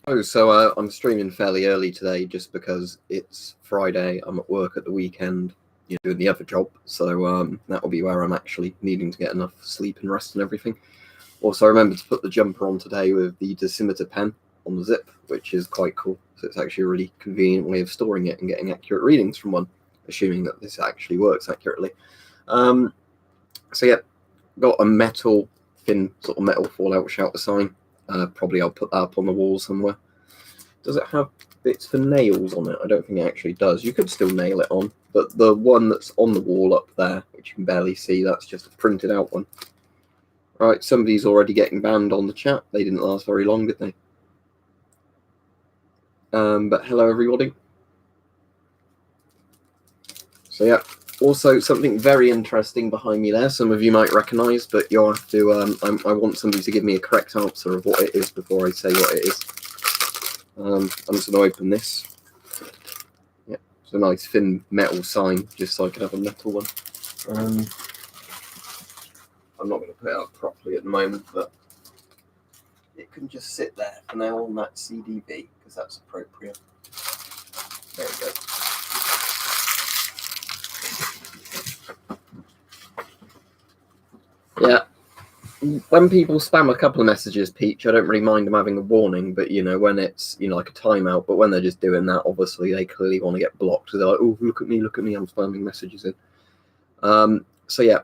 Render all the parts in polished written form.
I'm streaming fairly early today just because it's Friday. I'm at work at the weekend, doing the other job. So that will be where I'm actually needing to get enough sleep and rest and everything. Also, I remember to put the jumper on today with the decimeter pen on the zip, which is quite cool. So it's actually a really convenient way of storing it and getting accurate readings from one, assuming that this actually works accurately. So yeah, got a thin sort of metal fallout shelter sign. Probably I'll put that up on the wall somewhere. Does it have bits for nails on it? I don't think it actually does. You could still nail it on, but the one that's on the wall up there, which you can barely see, that's just a printed out one. Right, somebody's already getting banned on the chat. They didn't last very long, did they? But hello, everybody. So yeah, also something very interesting behind me there. Some of you might recognise, but you'll have to. I want somebody to give me a correct answer of what it is before I say what it is. I'm just going to open this. Yeah, it's a nice thin metal sign, just so I can have a metal one. I'm not going to put it up properly at the moment, but it can just sit there for now on that CDB, because that's appropriate. There we go. Yeah, when people spam a couple of messages, Peach, I don't really mind them having a warning, but, when it's, like a timeout, but when they're just doing that, obviously, they clearly want to get blocked. So they're like, oh, look at me, I'm spamming messages in. So, yeah.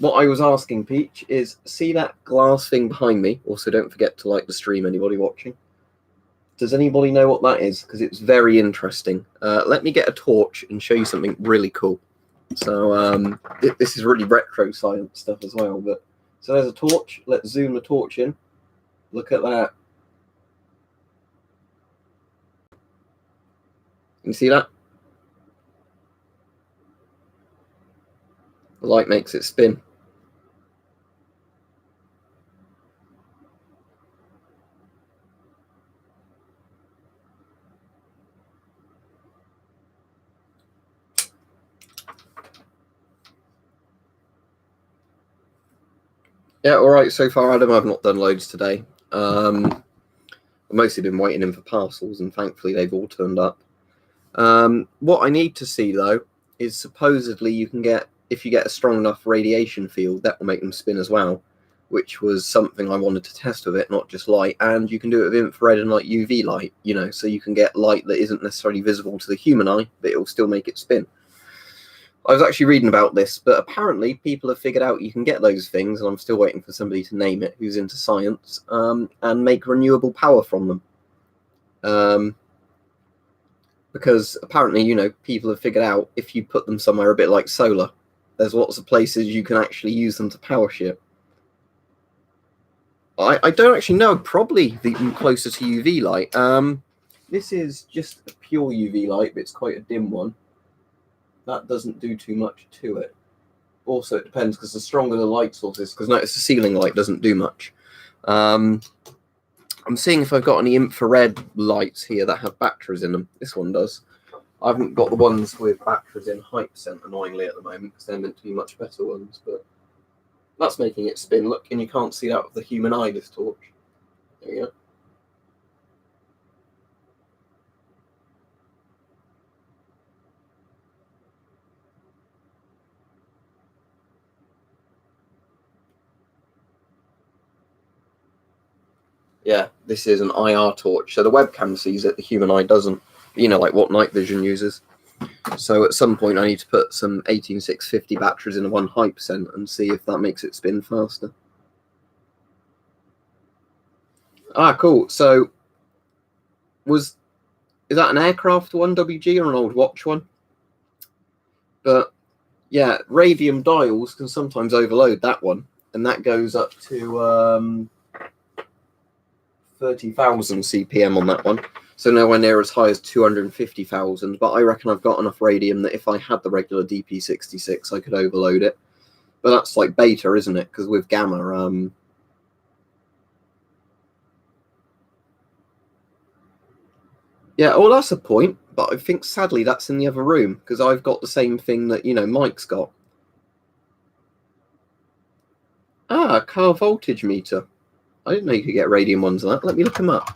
What I was asking, Peach, is see that glass thing behind me? Also, don't forget to like the stream, anybody watching. Does anybody know what that is? Because it's very interesting. Let me get a torch and show you something really cool. So this is really retro science stuff as well. But so there's a torch. Let's zoom the torch in. Look at that. You see that? The light makes it spin. Yeah, all right. So far, Adam, I've not done loads today. I've mostly been waiting in for parcels, and thankfully they've all turned up. What I need to see, though, is supposedly you can get, if you get a strong enough radiation field, that will make them spin as well, which was something I wanted to test with it, not just light. And you can do it with infrared and like UV light, so you can get light that isn't necessarily visible to the human eye, but it will still make it spin. I was actually reading about this, but apparently people have figured out you can get those things, and I'm still waiting for somebody to name it who's into science, and make renewable power from them. Because apparently, people have figured out if you put them somewhere a bit like solar, there's lots of places you can actually use them to power shit. I don't actually know, probably even closer to UV light. This is just a pure UV light, but it's quite a dim one. That doesn't do too much to it. Also, it depends, because the stronger the light source is, because notice the ceiling light doesn't do much. I'm seeing if I've got any infrared lights here that have batteries in them. This one does. I haven't got the ones with batteries in high percent, annoyingly, at the moment, because they're meant to be much better ones, but that's making it spin. Look, and you can't see that with the human eye, this torch. There you go. Yeah, this is an IR torch. So the webcam sees it, the human eye doesn't. Like what night vision uses. So at some point I need to put some 18650 batteries in a 1 high percent and see if that makes it spin faster. Ah, cool. So is that an aircraft one, WG, or an old watch one? But yeah, radium dials can sometimes overload that one, and that goes up to 30,000 CPM on that one. So nowhere near as high as 250,000, but I reckon I've got enough radium that if I had the regular DP66, I could overload it. But that's like beta, isn't it? Because with gamma, yeah, well, that's a point, but I think sadly that's in the other room, because I've got the same thing that, Mike's got. Ah, car voltage meter. I didn't know you could get radium ones on that. Let me look them up.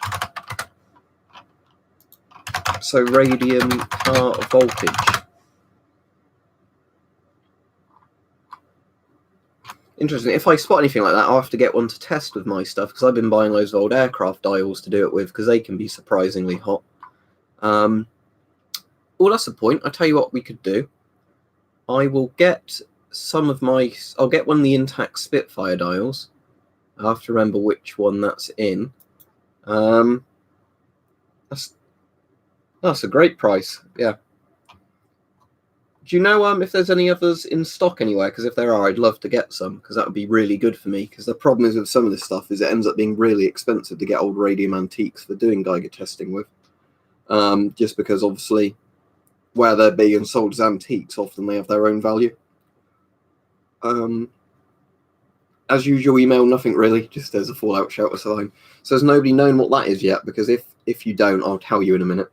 So radium car voltage. Interesting. If I spot anything like that, I'll have to get one to test with my stuff, because I've been buying loads of old aircraft dials to do it with, because they can be surprisingly hot. Well, that's the point. I'll tell you what we could do. I will get I'll get one of the intact Spitfire dials. I have to remember which one that's in. That's a great price. Yeah. Do you know if there's any others in stock anywhere? Because if there are, I'd love to get some, because that would be really good for me. Because the problem is with some of this stuff is it ends up being really expensive to get old radium antiques for doing Geiger testing with. Just because obviously where they're being sold as antiques, often they have their own value. As usual, email, nothing really, just there's a Fallout shelter sign. So there's nobody known what that is yet, because if you don't, I'll tell you in a minute,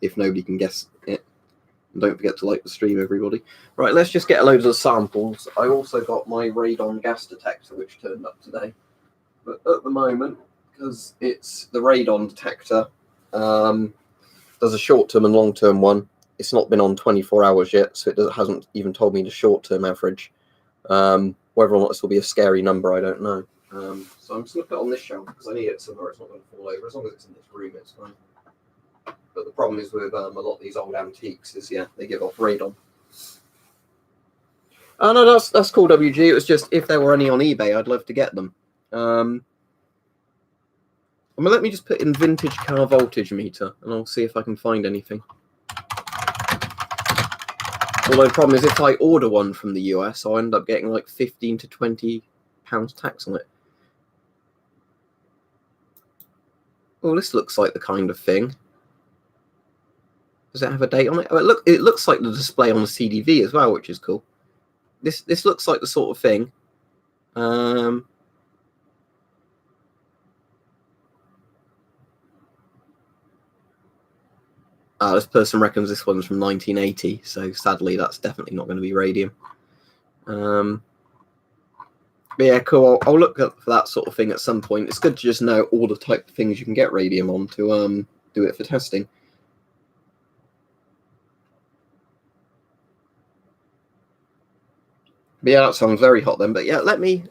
if nobody can guess it. And don't forget to like the stream, everybody. Right, let's just get a load of samples. I also got my radon gas detector, which turned up today. But at the moment, because it's the radon detector, there's a short-term and long-term one. It's not been on 24 hours yet, so it hasn't even told me the short-term average. Whether or not this will be a scary number, I don't know. So I'm just going to put it on this shelf, because I need it somewhere it's not going to fall over. As long as it's in this room, it's fine. But the problem is with a lot of these old antiques is, yeah, they give off radon. Oh, no, that's cool, WG. It was just, if there were any on eBay, I'd love to get them. Let me just put in vintage car voltage meter, and I'll see if I can find anything. Although the problem is, if I order one from the US, I'll end up getting like £15 to £20 tax on it. Oh, this looks like the kind of thing. Does it have a date on it? Oh, it looks like the display on the CDV as well, which is cool. This looks like the sort of thing. This person reckons this one's from 1980, so sadly that's definitely not going to be radium. But yeah, cool. I'll look up for that sort of thing at some point. It's good to just know all the type of things you can get radium on to do it for testing. But yeah, that sounds very hot then. But yeah, let me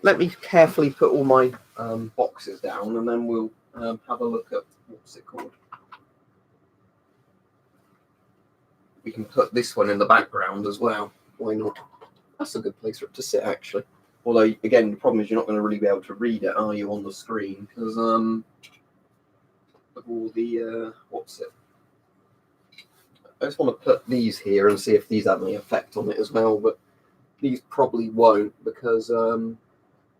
carefully put all my boxes down, and then we'll have a look at what's it called. We can put this one in the background as well. Why not? That's a good place for it to sit, actually. Although, again, the problem is you're not going to really be able to read it, are you, on the screen? Because of all the what's it? I just want to put these here and see if these have any effect on it as well. But these probably won't, because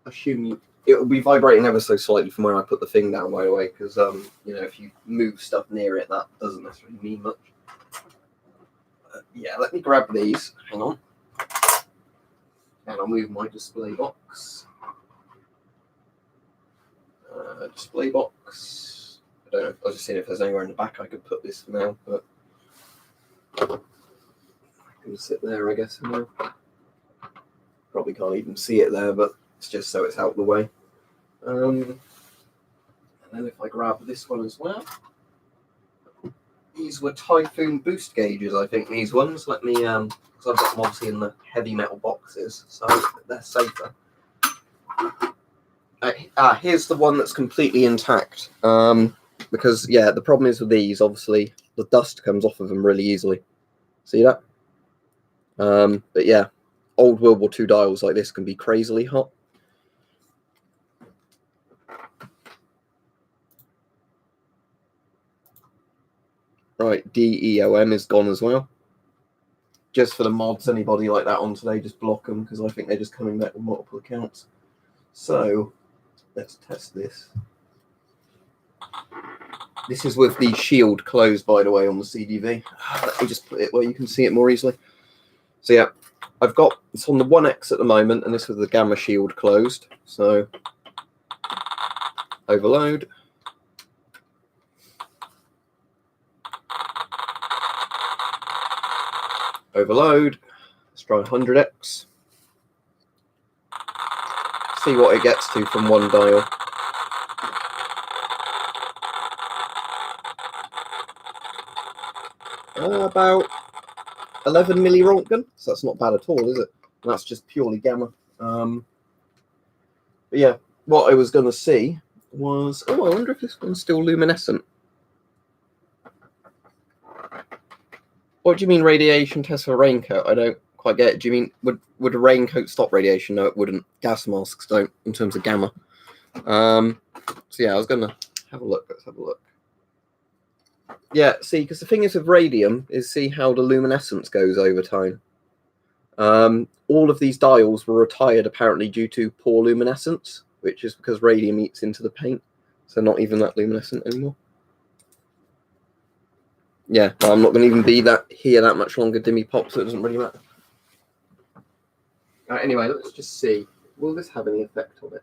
assume it will be vibrating ever so slightly from where I put the thing down, by the way. Because you know, if you move stuff near it, that doesn't necessarily mean much. Yeah, let me grab these. Hang on. And I'll move my display box. Display box. I don't know. I was just seeing if there's anywhere in the back I could put this for now, but I can sit there, I guess. Now. Probably can't even see it there, but it's just so it's out of the way. And then if I grab this one as well. These were Typhoon boost gauges, I think, these ones. Let me, because I've got them obviously in the heavy metal boxes, so they're safer. Here's the one that's completely intact. Because, yeah, the problem is with these, obviously, the dust comes off of them really easily. See that? But, yeah, old World War II dials like this can be crazily hot. Right, DEOM is gone as well. Just for the mods, anybody like that on today, just block them, because I think they're just coming back with multiple accounts. So, let's test this. This is with the shield closed, by the way, on the CDV. Let me just put it where you can see it more easily. So yeah, it's on the 1X at the moment, and this is the gamma shield closed. So, overload. Overload. Let's try 100X. See what it gets to from one dial. About 11 milliroentgen, so that's not bad at all, is it? And that's just purely gamma. But yeah, what I was going to see was, I wonder if this one's still luminescent. What do you mean radiation test for a raincoat? I don't quite get it. Do you mean would a raincoat stop radiation? No, it wouldn't. Gas masks don't in terms of gamma. So yeah, I was gonna have a look. Let's have a look. Yeah, see, because the thing is with radium is see how the luminescence goes over time. All of these dials were retired apparently due to poor luminescence, which is because radium eats into the paint, so not even that luminescent anymore. Yeah, I'm not going to even be here that much longer, Dimmy Pop, so it doesn't really matter. Anyway, let's just see. Will this have any effect on it?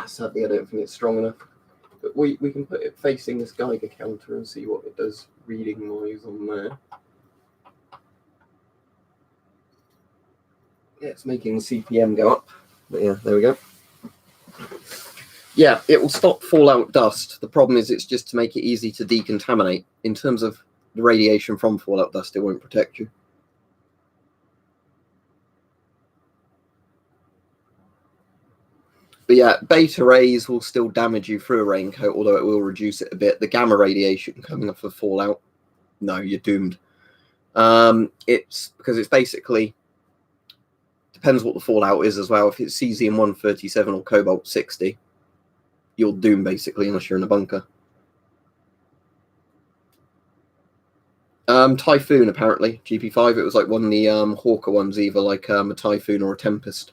Sadly, I don't think it's strong enough. But we can put it facing this Geiger counter and see what it does reading-wise on there. Yeah, it's making the CPM go up. But yeah, there we go. Yeah, it will stop fallout dust. The problem is it's just to make it easy to decontaminate. In terms of the radiation from fallout dust, it won't protect you. But yeah, beta rays will still damage you through a raincoat, although it will reduce it a bit. The gamma radiation coming off of fallout, no, you're doomed. It's because it's basically, depends what the fallout is as well. If it's cesium-137 or cobalt-60, you're doomed basically unless you're in a bunker. Typhoon apparently, GP5. It was like one of the Hawker ones, either like a Typhoon or a Tempest.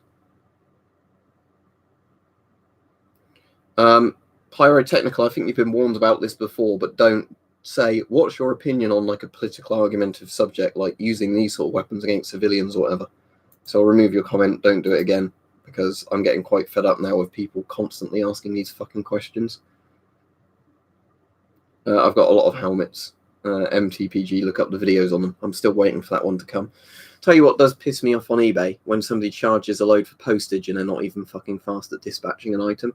Pyrotechnical, I think you've been warned about this before, but don't say what's your opinion on like a political argumentative subject, like using these sort of weapons against civilians or whatever. So I'll remove your comment. Don't do it again, because I'm getting quite fed up now with people constantly asking these fucking questions. I've got a lot of helmets. MTPG, look up the videos on them. I'm still waiting for that one to come. Tell you what does piss me off on eBay, when somebody charges a load for postage and they're not even fucking fast at dispatching an item.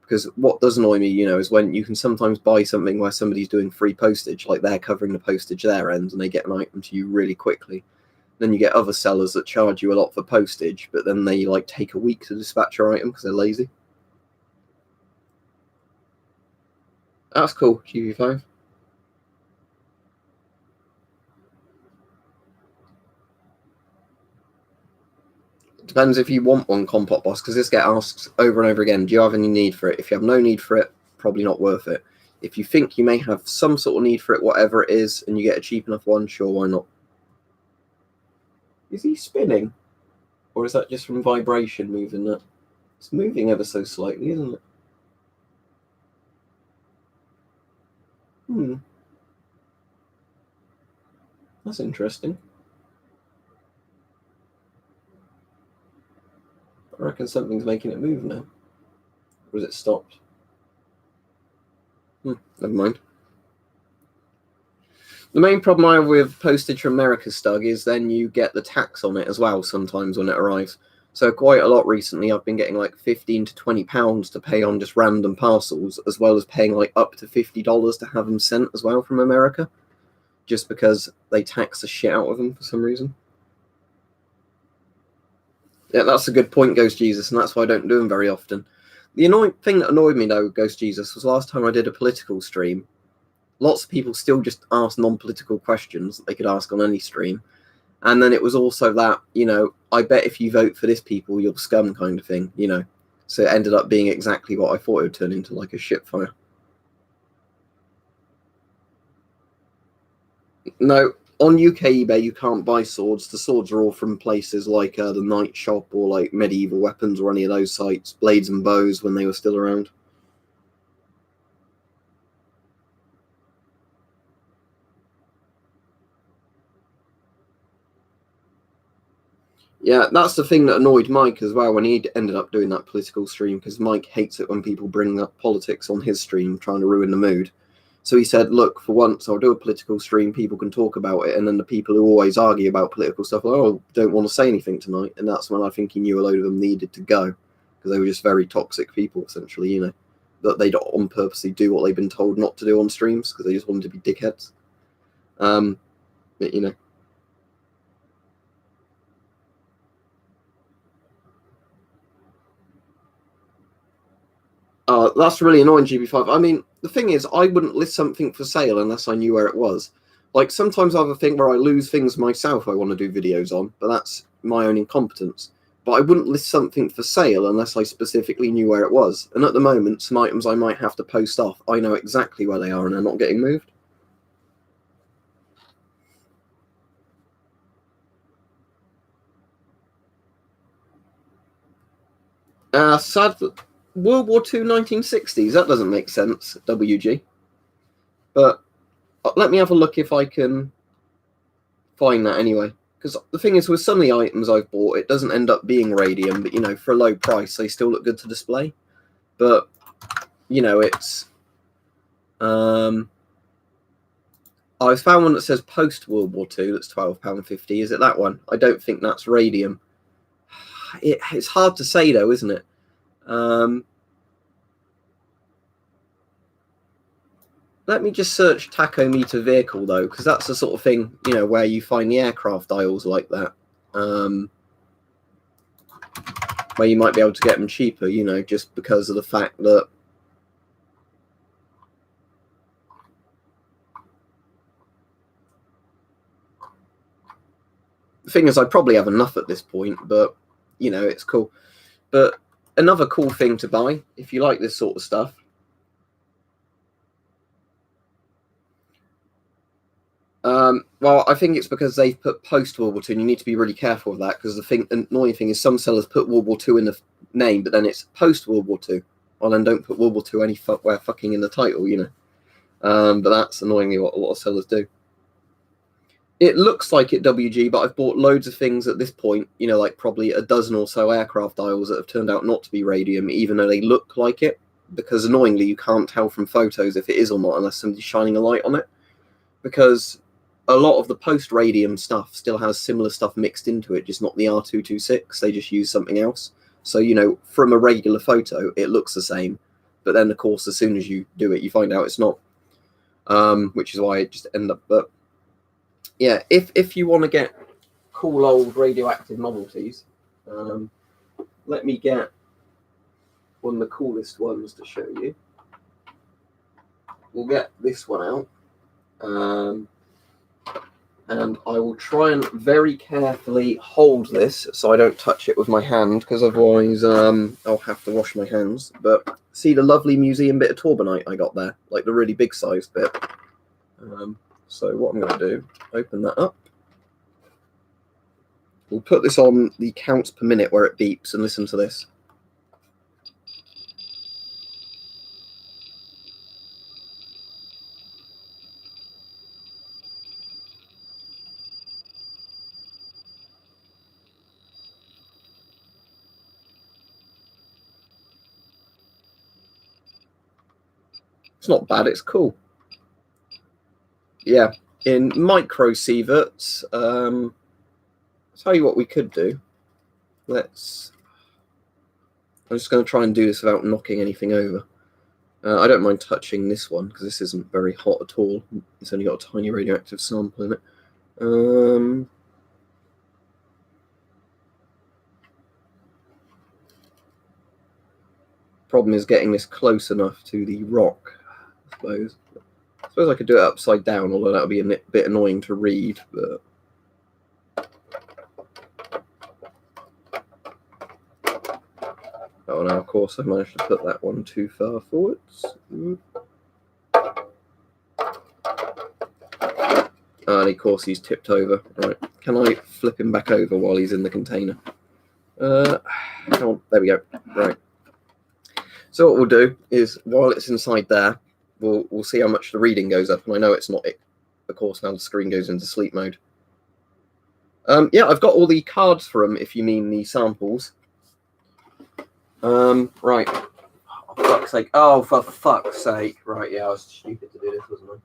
Because what does annoy me, is when you can sometimes buy something where somebody's doing free postage, like they're covering the postage their end, and they get an item to you really quickly. Then you get other sellers that charge you a lot for postage, but then they like take a week to dispatch your item because they're lazy. That's cool, GV5. Depends if you want one, Compot Boss, because this get asked over and over again, do you have any need for it? If you have no need for it, probably not worth it. If you think you may have some sort of need for it, whatever it is, and you get a cheap enough one, sure, why not? Is he spinning? Or is that just from vibration moving that? It's moving ever so slightly, isn't it? That's interesting. I reckon something's making it move now. Or has it stopped? Never mind. The main problem I have with postage from America, Stug, is then you get the tax on it as well sometimes when it arrives. So quite a lot recently I've been getting like £15 to £20 to pay on just random parcels, as well as paying like up to $50 to have them sent as well from America, just because they tax the shit out of them for some reason. Yeah, that's a good point, Ghost Jesus, and that's why I don't do them very often. The annoying thing that annoyed me, though, Ghost Jesus, was last time I did a political stream, lots of people still just asked non-political questions that they could ask on any stream. And then it was also that, I bet if you vote for this people, you're scum kind of thing, So it ended up being exactly what I thought it would turn into, like a shitfire. No. On UK eBay, you can't buy swords. The swords are all from places like the Knight Shop or like Medieval Weapons or any of those sites. Blades and Bows when they were still around. Yeah, that's the thing that annoyed Mike as well when he ended up doing that political stream, because Mike hates it when people bring up politics on his stream, trying to ruin the mood. So he said, look, for once, I'll do a political stream, people can talk about it, and then the people who always argue about political stuff, don't want to say anything tonight, and that's when I think he knew a load of them needed to go. because they were just very toxic people, essentially, you know, that they don't on purposely do what they've been told not to do on streams because they just wanted to be dickheads. But, you know. That's really annoying, GB5. I mean, the thing is, I wouldn't list something for sale unless I knew where it was. Like, sometimes I have a thing where I lose things myself I want to do videos on, but that's my own incompetence. But I wouldn't list something for sale unless I specifically knew where it was. And at the moment, some items I might have to post off, I know exactly where they are and they're not getting moved. Sad World War II 1960s, that doesn't make sense, WG. But let me have a look if I can find that anyway. Because the thing is, with some of the items I've bought, it doesn't end up being radium, but, you know, for a low price, they still look good to display. But, you know, it's... I found one that says post-World War II that's £12.50. Is it that one? I don't think that's radium. It's hard to say, though, isn't it? Let me just search tachometer vehicle, though, because that's the sort of thing, you know, where you find the aircraft dials like that. Where you might be able to get them cheaper, you know, just because of the fact that the thing is, I probably have enough at this point, but, you know, it's cool. But another cool thing to buy, if you like this sort of stuff, well, I think it's because they've put post-World War II, and you need to be really careful with that, because the annoying thing is some sellers put World War II in the name, but then it's post-World War II. Well, then don't put World War II anywhere fucking in the title, you know. But that's annoyingly what a lot of sellers do. It looks like it, WG, but I've bought loads of things at this point, you know, like probably a dozen or so aircraft dials that have turned out not to be radium, even though they look like it, because annoyingly you can't tell from photos if it is or not unless somebody's shining a light on it, because a lot of the post-radium stuff still has similar stuff mixed into it, just not the R226. They just use something else. So, you know, from a regular photo, it looks the same. But then, of course, as soon as you do it, you find out it's not. Which is why it just ended up... But, yeah, if you want to get cool old radioactive novelties, let me get one of the coolest ones to show you. We'll get this one out. And I will try and very carefully hold this so I don't touch it with my hand, because otherwise I'll have to wash my hands. But see the lovely museum bit of Torbanite I got there, like the really big sized bit. So what I'm going to do, open that up. We'll put this on the counts per minute where it beeps and listen to this. It's not bad, it's cool. Yeah, in micro sieverts, I'll tell you what we could do. I'm just going to try and do this without knocking anything over. I don't mind touching this one, because this isn't very hot at all. It's only got a tiny radioactive sample in it. Problem is getting this close enough to the rock, I suppose. I suppose I could do it upside down, although that would be a bit annoying to read. But oh, now of course I've managed to put that one too far forwards. And of course he's tipped over. Right, can I flip him back over while he's in the container? There we go. Right. So what we'll do is, while it's inside there, we'll see how much the reading goes up. And I know it's not it. Of course, now the screen goes into sleep mode. Yeah, I've got all the cards for them, if you mean the samples. Right. Oh, for fuck's sake. Oh, for fuck's sake. Right, yeah, I was stupid to do this, wasn't I?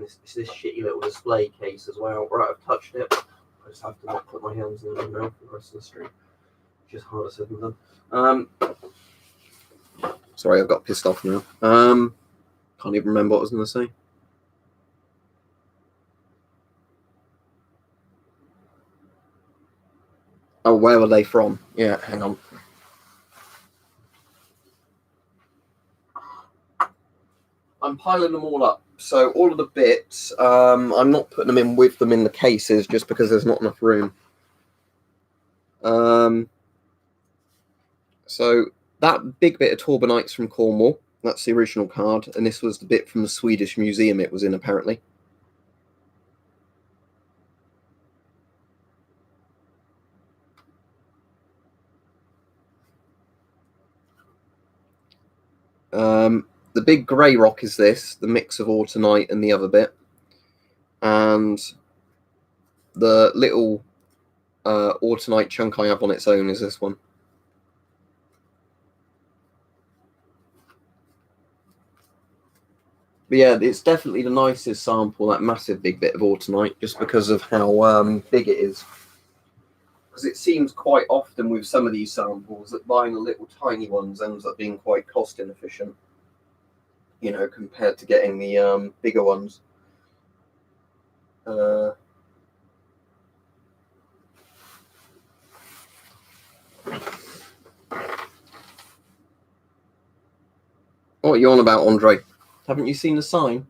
It's this shitty little display case as well. Right, I've touched it. I just have to not put my hands in my mouth for the rest of the stream. which is harder said than done. Sorry, I've got pissed off now. Can't even remember what I was going to say. Oh, where were they from? Yeah, hang on. I'm piling them all up. So all of the bits, I'm not putting them in with them in the cases just because there's not enough room. So that big bit of Torbanites from Cornwall, that's the original card, and this was the bit from the Swedish museum it was in, apparently. The big grey rock is this, the mix of autunite and the other bit. And the little autunite chunk I have on its own is this one. But yeah, it's definitely the nicest sample, that massive big bit of autunite, just because of how big it is. Because it seems quite often with some of these samples that buying the little tiny ones ends up being quite cost inefficient, you know, compared to getting the bigger ones. What are you on about, Andre? Haven't you seen the sign?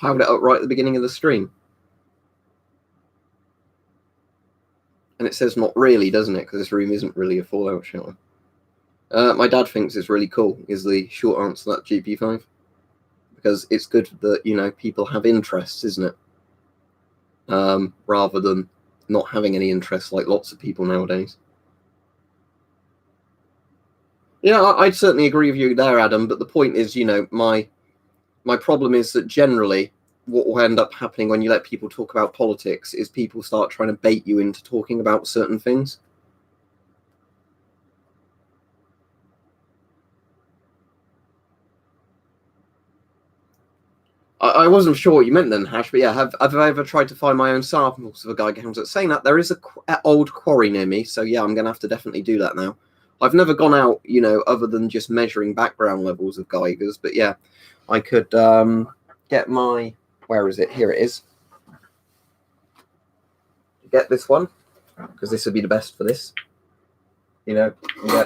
I had it up right at the beginning of the stream. And it says not really, doesn't it? Because this room isn't really a Fallout shelter. My dad thinks it's really cool, is the short answer to that GP5. Because it's good that, you know, people have interests, isn't it? Rather than not having any interests like lots of people nowadays. Yeah, I'd certainly agree with you there, Adam, but the point is, you know, my problem is that generally what will end up happening when you let people talk about politics is people start trying to bait you into talking about certain things. I wasn't sure what you meant then, Hash, but yeah, have I ever tried to find my own samples of a Geiger counter? Saying that, there is a old quarry near me, so yeah, I'm going to have to definitely do that now. I've never gone out, you know, other than just measuring background levels of Geigers, but yeah, I could get my... Where is it? Here it is. Get this one, because this would be the best for this. You know,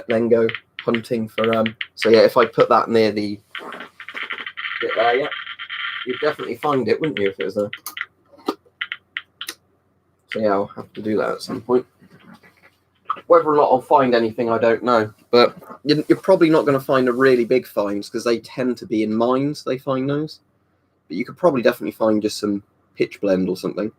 then go hunting for... So yeah, if I put that near the bit there, yeah, you'd definitely find it, wouldn't you, if it was there? So yeah, I'll have to do that at some point. Whether or not I'll find anything, I don't know. But you're probably not going to find a really big finds, because they tend to be in mines, they find those. But you could probably definitely find just some pitch blende or something.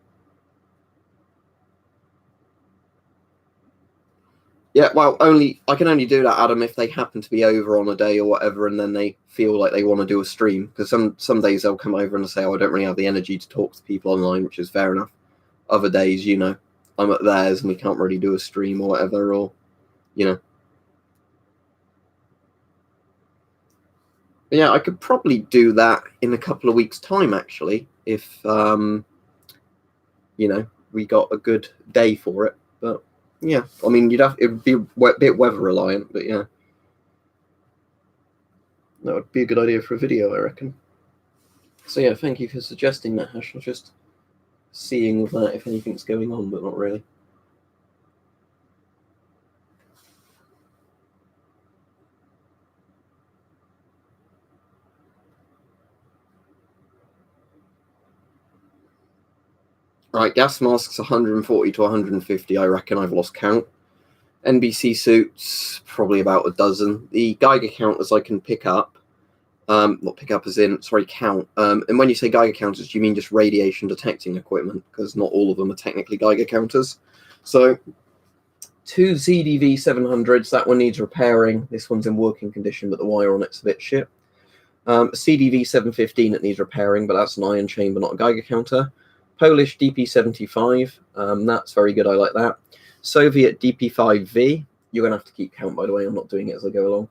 Yeah, well, I can only do that, Adam, if they happen to be over on a day or whatever, and then they feel like they want to do a stream. Because some days they'll come over and say, "Oh, I don't really have the energy to talk to people online," which is fair enough. Other days, you know, I'm at theirs and we can't really do a stream or whatever, or you know. But yeah, I could probably do that in a couple of weeks' time, actually, if you know, we got a good day for it. But yeah, I mean, it would be a bit weather reliant, but yeah, that would be a good idea for a video, I reckon. So yeah, thank you for suggesting that, Hash. I was just seeing with that if anything's going on, but not really. Right, gas masks 140 to 150, I reckon. I've lost count. NBC suits, probably about a dozen. The Geiger counters I can pick up. Not pick up as in, sorry, count. And when you say Geiger counters, do you mean just radiation detecting equipment? Because not all of them are technically Geiger counters. So, 2 ZDV 700s, that one needs repairing. This one's in working condition, but the wire on it's a bit shit. CDV 715 that needs repairing, but that's an ion chamber, not a Geiger counter. Polish DP75, that's very good, I like that. Soviet DP5V, you're going to have to keep count, by the way, I'm not doing it as I go along.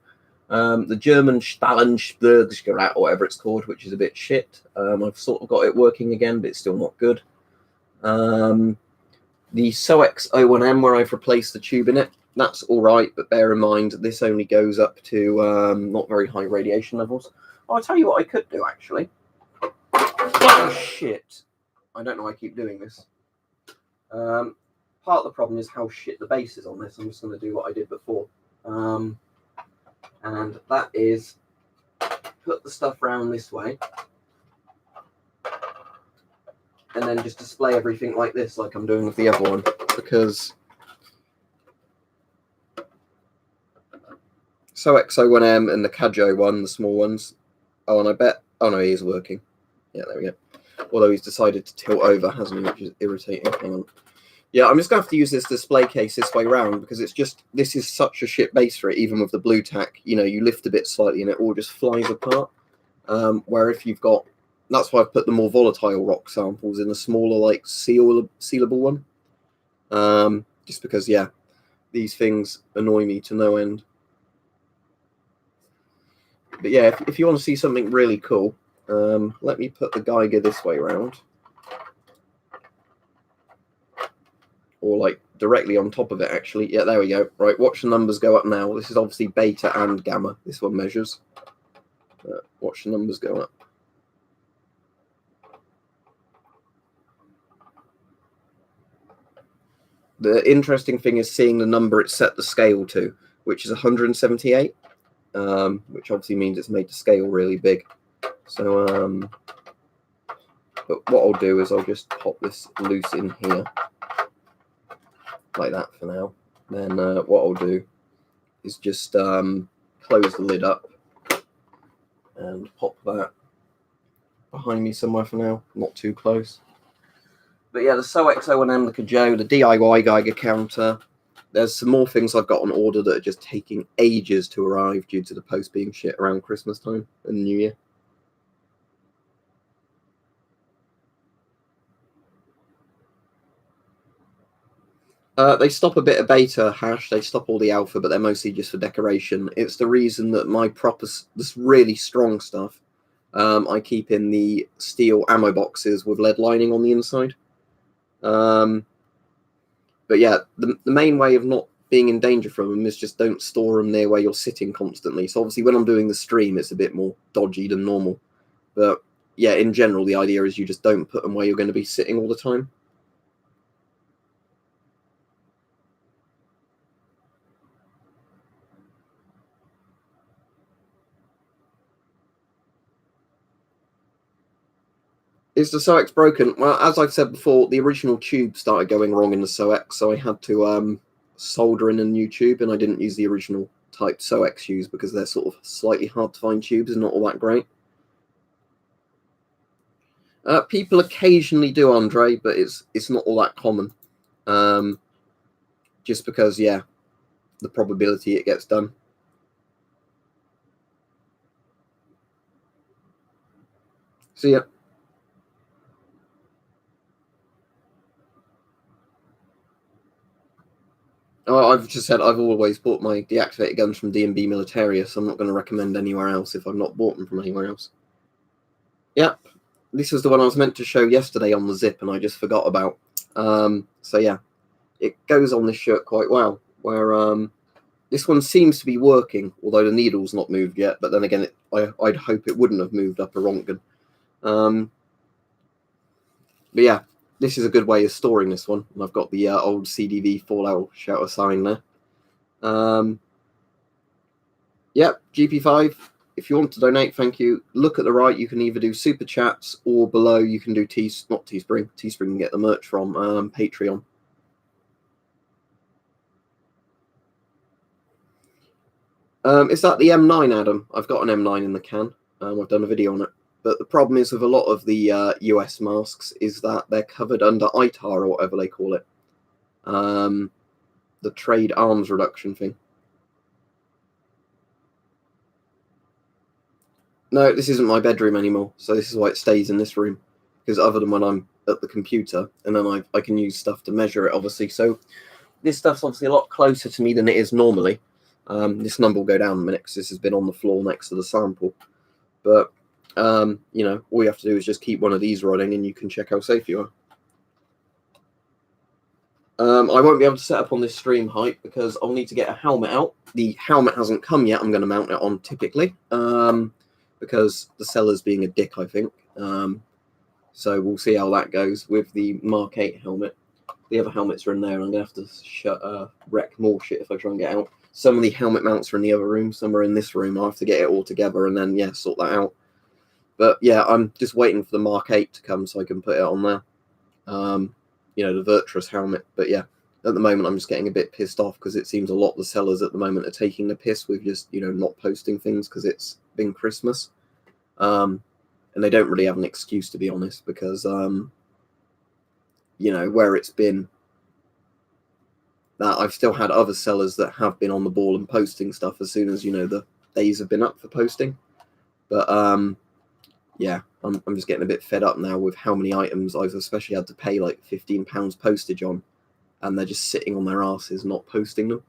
The German Stahlenbergsgerät, or whatever it's called, which is a bit shit. I've sort of got it working again, but it's still not good. The SOX 01M, where I've replaced the tube in it, that's all right, but bear in mind this only goes up to not very high radiation levels. Oh, I'll tell you what I could do, actually. Oh, shit. I don't know why I keep doing this. Part of the problem is how shit the base is on this. I'm just going to do what I did before. And that is put the stuff around this way. And then just display everything like this, like I'm doing with the other one. Because SOX 01M and the Kajo one, the small ones. Oh, and I bet... Oh, no, he is working. Yeah, there we go. Although he's decided to tilt over, hasn't he? Which is irritating. Hang on. Yeah, I'm just going to have to use this display case this way round because it's just... This is such a shit base for it, even with the blue tack. You know, you lift a bit slightly and it all just flies apart. Where if you've got... That's why I've put the more volatile rock samples in a smaller, like, sealable one. Just because, yeah, these things annoy me to no end. But yeah, if you want to see something really cool, let me put the Geiger this way around. Or like directly on top of it, actually. Yeah, there we go. Right, watch the numbers go up now. This is obviously beta and gamma. This one measures. Watch the numbers go up. The interesting thing is seeing the number it's set the scale to, which is 178. Which obviously means it's made the scale really big. So, but what I'll do is I'll just pop this loose in here, like that for now. Then what I'll do is just close the lid up and pop that behind me somewhere for now, not too close. But yeah, the SOX 01M, the Kajo, the DIY Geiger counter. There's some more things I've got on order that are just taking ages to arrive due to the post being shit around Christmas time and New Year. They stop a bit of beta hash, they stop all the alpha, but they're mostly just for decoration. It's the reason that my this really strong stuff, I keep in the steel ammo boxes with lead lining on the inside. But yeah, the main way of not being in danger from them is just don't store them near where you're sitting constantly. So obviously when I'm doing the stream, it's a bit more dodgy than normal. But yeah, in general, the idea is you just don't put them where you're going to be sitting all the time. Is the SOX broken? Well, as I've said before, the original tube started going wrong in the SOX, so I had to solder in a new tube, and I didn't use the original type SOX tubes because they're sort of slightly hard to find tubes and not all that great. People occasionally do, Andre, but it's not all that common. Just because, yeah, the probability it gets done. So yeah. I've just said I've always bought my deactivated guns from D&B Militaria, so I'm not going to recommend anywhere else if I've not bought them from anywhere else. Yep, this was the one I was meant to show yesterday on the zip, and I just forgot about. So yeah, it goes on this shirt quite well, where this one seems to be working, although the needle's not moved yet, but then again, I'd hope it wouldn't have moved up a Rontgen. But yeah, this is a good way of storing this one. And I've got the old CDV Fallout Shouter sign there. Yep, GP5. If you want to donate, thank you. Look at the right. You can either do super chats or below you can do not Teespring. Teespring can get the merch from Patreon. Is that the M9, Adam? I've got an M9 in the can. I've done a video on it. But the problem is with a lot of the US masks is that they're covered under ITAR or whatever they call it. The trade arms reduction thing. No, this isn't my bedroom anymore, so this is why it stays in this room. Because other than when I'm at the computer, and then I can use stuff to measure it, obviously. So this stuff's obviously a lot closer to me than it is normally. This number will go down in a minute because this has been on the floor next to the sample. But, you know, all you have to do is just keep one of these running and you can check how safe you are. I won't be able to set up on this stream height because I'll need to get a helmet out. The helmet hasn't come yet. I'm going to mount it on typically because the seller's being a dick, I think. So we'll see how that goes with the Mark 8 helmet. The other helmets are in there, and I'm going to have to wreck more shit if I try and get out. Some of the helmet mounts are in the other room. Some are in this room. I'll have to get it all together and then, yeah, sort that out. But, yeah, I'm just waiting for the Mark 8 to come so I can put it on there. You know, the Virtuous helmet. But, yeah, at the moment, I'm just getting a bit pissed off because it seems a lot of the sellers at the moment are taking the piss with just, you know, not posting things because it's been Christmas. And they don't really have an excuse, to be honest, because, you know, where it's been that I've still had other sellers that have been on the ball and posting stuff as soon as, you know, the days have been up for posting. But, yeah, I'm just getting a bit fed up now with how many items I've especially had to pay like £15 postage on, and they're just sitting on their asses not posting them.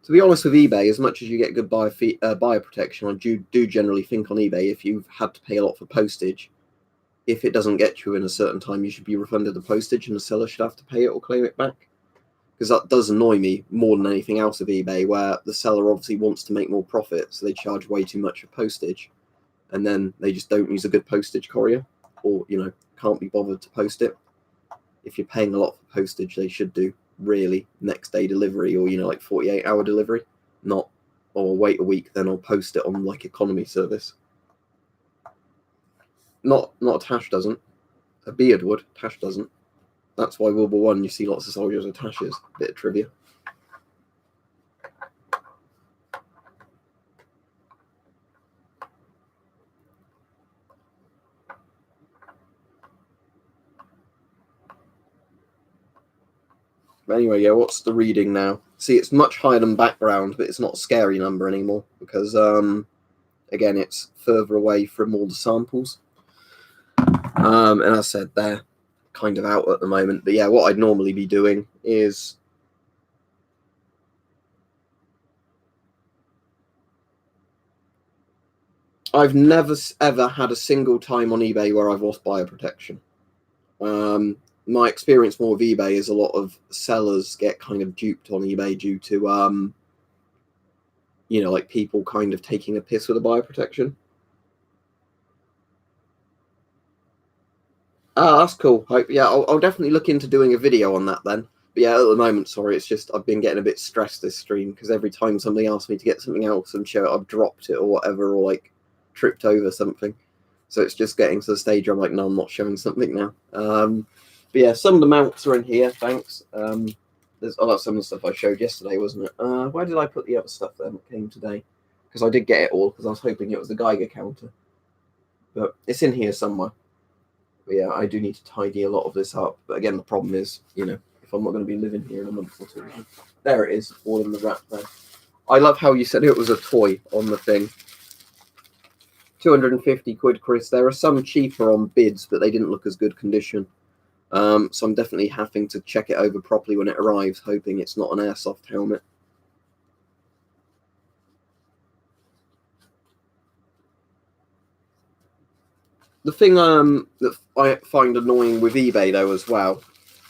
To be honest with eBay, as much as you get good buyer protection, I do generally think on eBay, if you've had to pay a lot for postage, if it doesn't get you in a certain time, you should be refunded the postage and the seller should have to pay it or claim it back. Because that does annoy me more than anything else of eBay, where the seller obviously wants to make more profit, so they charge way too much for postage, and then they just don't use a good postage courier, or, you know, can't be bothered to post it. If you're paying a lot for postage, they should do really next day delivery, or, you know, like 48-hour delivery, not, or wait a week then I'll post it on like economy service. Not Tash doesn't. A beard would. Tash doesn't. That's why World War I you see lots of soldiers with Tashes. Bit of trivia. Anyway, yeah, what's the reading now? See, it's much higher than background, but it's not a scary number anymore because, again, it's further away from all the samples. And as I said, they're kind of out at the moment. But yeah, what I'd normally be doing is I've never ever had a single time on eBay where I've lost buyer protection. My experience more with eBay is a lot of sellers get kind of duped on eBay due to, you know, like people kind of taking a piss with the buyer protection. Ah, that's cool. Yeah, I'll definitely look into doing a video on that then. But yeah, at the moment, sorry, it's just I've been getting a bit stressed this stream because every time somebody asks me to get something else and show it, I've dropped it or whatever, or like tripped over something. So it's just getting to the stage where I'm like, no, I'm not showing something now. But yeah, some of the mounts are in here, thanks. That's some of the stuff I showed yesterday, wasn't it? Where did I put the other stuff then that came today? Because I did get it all because I was hoping it was the Geiger counter. But it's in here somewhere. But yeah, I do need to tidy a lot of this up. But again, the problem is, you know, if I'm not going to be living here in a month or two. There it is, all in the wrap there. I love how you said it was a toy on the thing. 250 quid, Chris. There are some cheaper on bids, but they didn't look as good condition. So I'm definitely having to check it over properly when it arrives, hoping it's not an airsoft helmet. The thing that I find annoying with eBay, though, as well,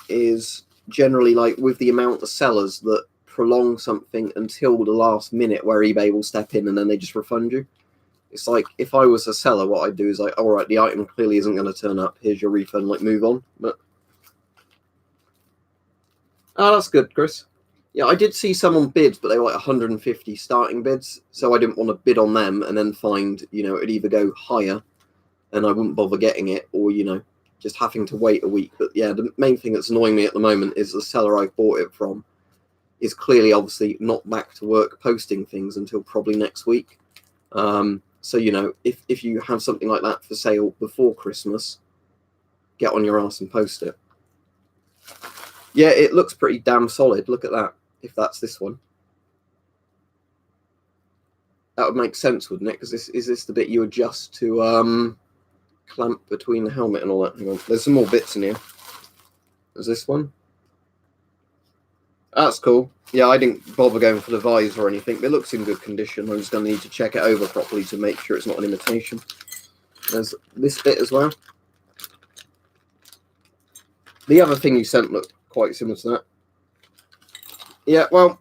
is generally, like, with the amount of sellers that prolong something until the last minute where eBay will step in and then they just refund you. It's like, if I was a seller, what I'd do is like, all right, the item clearly isn't going to turn up. Here's your refund, like, move on. But oh, that's good, Chris. Yeah, I did see some on bids, but they were like 150 starting bids, so I didn't want to bid on them and then find, you know, it'd either go higher and I wouldn't bother getting it, or, you know, just having to wait a week. But yeah, the main thing that's annoying me at the moment is the seller I bought it from is clearly obviously not back to work posting things until probably next week. So, you know, if you have something like that for sale before Christmas, get on your ass and post it. Yeah, it looks pretty damn solid. Look at that, if that's this one. That would make sense, wouldn't it? Because is this the bit you adjust to clamp between the helmet and all that? Hang on, there's some more bits in here. There's this one. That's cool. Yeah, I didn't bother going for the visor or anything, but it looks in good condition. I'm just going to need to check it over properly to make sure it's not an imitation. There's this bit as well. The other thing you sent looked quite similar to that. Yeah, well,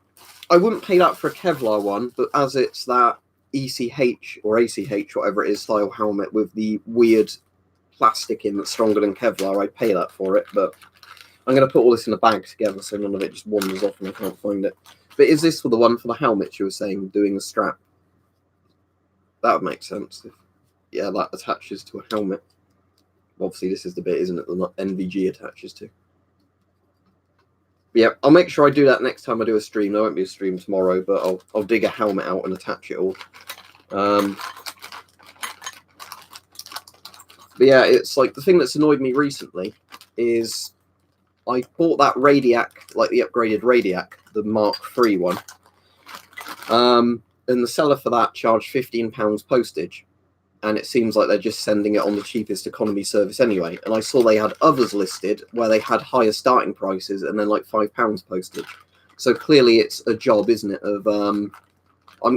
I wouldn't pay that for a Kevlar one, but as it's that ECH or ACH, whatever it is, style helmet with the weird plastic in that's stronger than Kevlar, I'd pay that for it. But I'm going to put all this in a bag together so none of it just wanders off and I can't find it. But is this for the one for the helmet you were saying, doing the strap? That would make sense. If, yeah, that attaches to a helmet. Obviously, this is the bit, isn't it, that NVG attaches to. Yeah, I'll make sure I do that next time I do a stream. There won't be a stream tomorrow, but I'll dig a helmet out and attach it all. But yeah, it's like the thing that's annoyed me recently is I bought that Radiac, like the upgraded Radiac, the Mark III one. And the seller for that charged £15 postage. And it seems like they're just sending it on the cheapest economy service anyway. And I saw they had others listed where they had higher starting prices and then like £5 postage. So clearly it's a job, isn't it, of I'm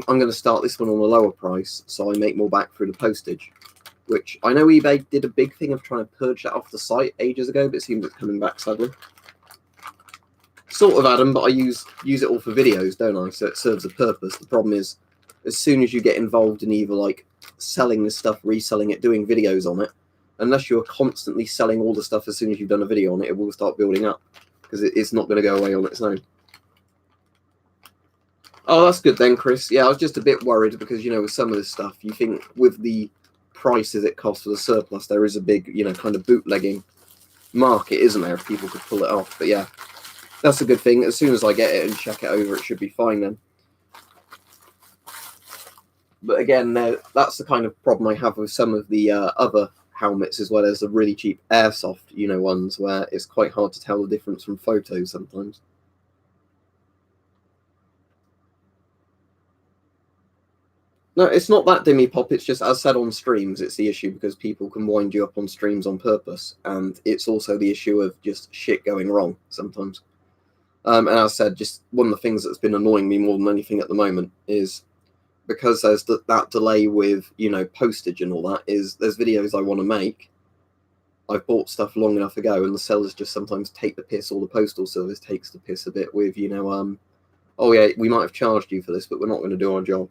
going to start this one on a lower price so I make more back through the postage. Which I know eBay did a big thing of trying to purge that off the site ages ago, but it seems it's coming back sadly. Sort of, Adam, but I use it all for videos, don't I? So it serves a purpose. The problem is, as soon as you get involved in either like selling this stuff, reselling it, doing videos on it, unless you're constantly selling all the stuff as soon as you've done a video on it, it will start building up because it's not going to go away on its own. Oh, that's good then, Chris. Yeah, I was just a bit worried because, you know, with some of this stuff, you think with the prices it costs for the surplus, there is a big, you know, kind of bootlegging market, isn't there, if people could pull it off. But yeah, that's a good thing. As soon as I get it and check it over, it should be fine then. But again, that's the kind of problem I have with some of the other helmets as well as the really cheap airsoft, you know, ones where it's quite hard to tell the difference from photos sometimes. No, it's not that dimmy pop. It's just, as said on streams, it's the issue because people can wind you up on streams on purpose. And it's also the issue of just shit going wrong sometimes. And as I said, just one of the things that's been annoying me more than anything at the moment is because there's that delay with, you know, postage and all that, is there's videos I want to make. I've bought stuff long enough ago and the sellers just sometimes take the piss, or the postal service takes the piss a bit with, you know, oh yeah, we might have charged you for this, but we're not going to do our job.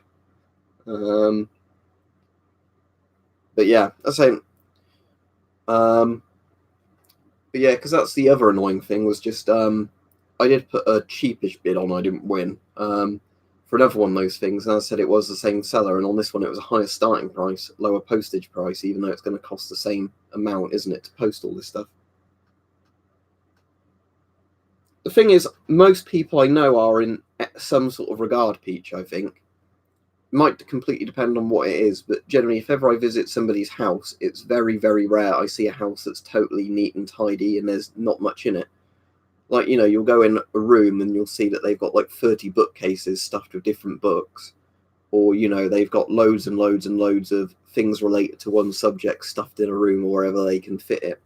But yeah, I say, but yeah, because that's the other annoying thing was just, I did put a cheapish bid on, I didn't win, for another one of those things, and I said it was the same seller, and on this one it was a higher starting price, lower postage price, even though it's going to cost the same amount, isn't it, to post all this stuff. The thing is, most people I know are in some sort of regard, Peach, I think. Might completely depend on what it is, but generally, if ever I visit somebody's house, it's very, very rare I see a house that's totally neat and tidy and there's not much in it. Like, you know, you'll go in a room and you'll see that they've got like 30 bookcases stuffed with different books, or, you know, they've got loads and loads and loads of things related to one subject stuffed in a room or wherever they can fit it.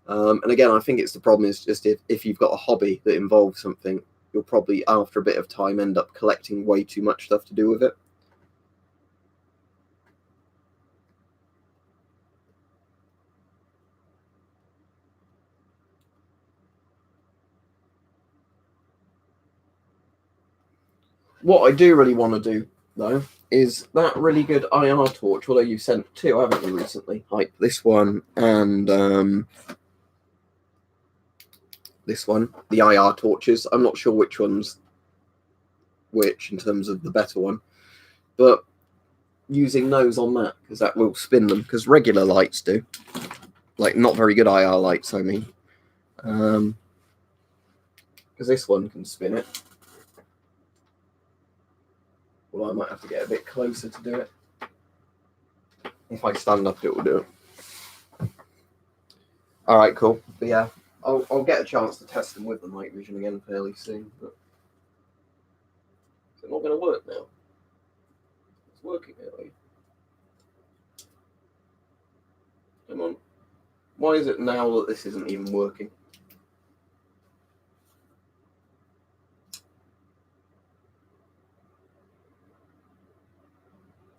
And again, I think it's the problem is just if you've got a hobby that involves something, you'll probably, after a bit of time, end up collecting way too much stuff to do with it. What I do really want to do, though, is that really good IR torch, although you sent two, haven't you, recently? Like this one and this one, the IR torches. I'm not sure which one's which in terms of the better one, but using those on that, because that will spin them, because regular lights do. Like, not very good IR lights, I mean. Because this one can spin it. Well, I might have to get a bit closer to do it. If I stand up, it will do it. All right, cool. But yeah, I'll get a chance to test them with the night vision again fairly soon. But is it not going to work now? It's working now. Come on. Why is it now that this isn't even working?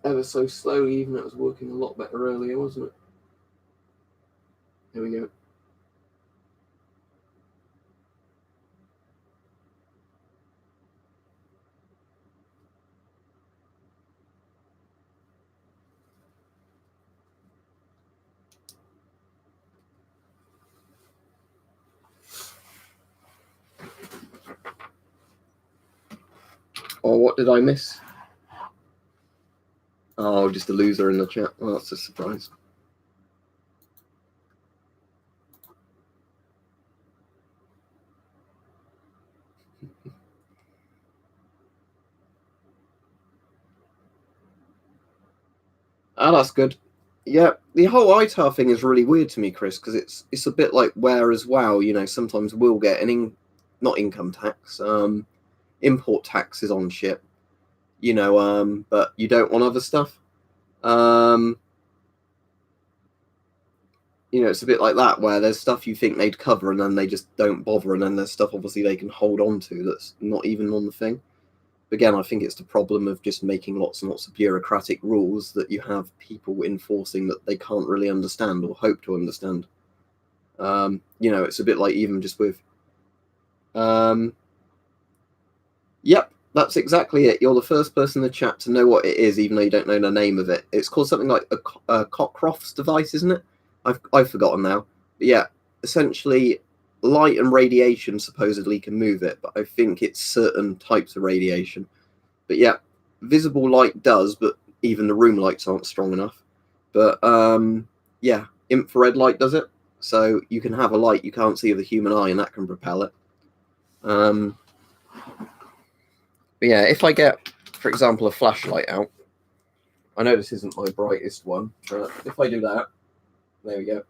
Ever so slowly, even though it was working a lot better earlier, wasn't it? Here we go. Or what did I miss? Oh, just a loser in the chat. Well, that's a surprise. Ah, that's good. Yeah, the whole ITAR thing is really weird to me, Chris, because it's a bit like where as well. You know, sometimes we'll get not income tax, import taxes on shit. You know, but you don't want other stuff. You know, it's a bit like that where there's stuff you think they'd cover and then they just don't bother, and then there's stuff obviously they can hold on to that's not even on the thing. But again, I think it's the problem of just making lots and lots of bureaucratic rules that you have people enforcing that they can't really understand or hope to understand. You know, it's a bit like even just with yep, that's exactly it. You're the first person in the chat to know what it is, even though you don't know the name of it. It's called something like a Cockcroft's device, isn't it? I've forgotten now. But yeah, essentially, light and radiation supposedly can move it, but I think it's certain types of radiation. But yeah, visible light does, but even the room lights aren't strong enough. But yeah, infrared light does it. So you can have a light you can't see with a human eye, and that can propel it. But yeah, if I get, for example, a flashlight out, I know this isn't my brightest one, but if I do that, there we go.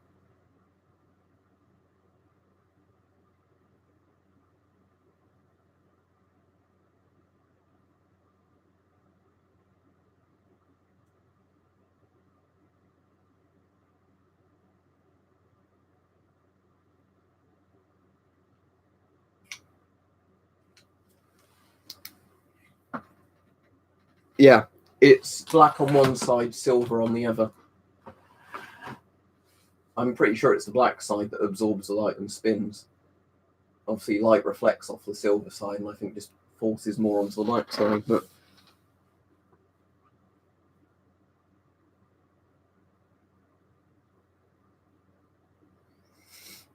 Yeah, it's black on one side, silver on the other. I'm pretty sure it's the black side that absorbs the light and spins. Obviously, light reflects off the silver side, and I think just forces more onto the black side. But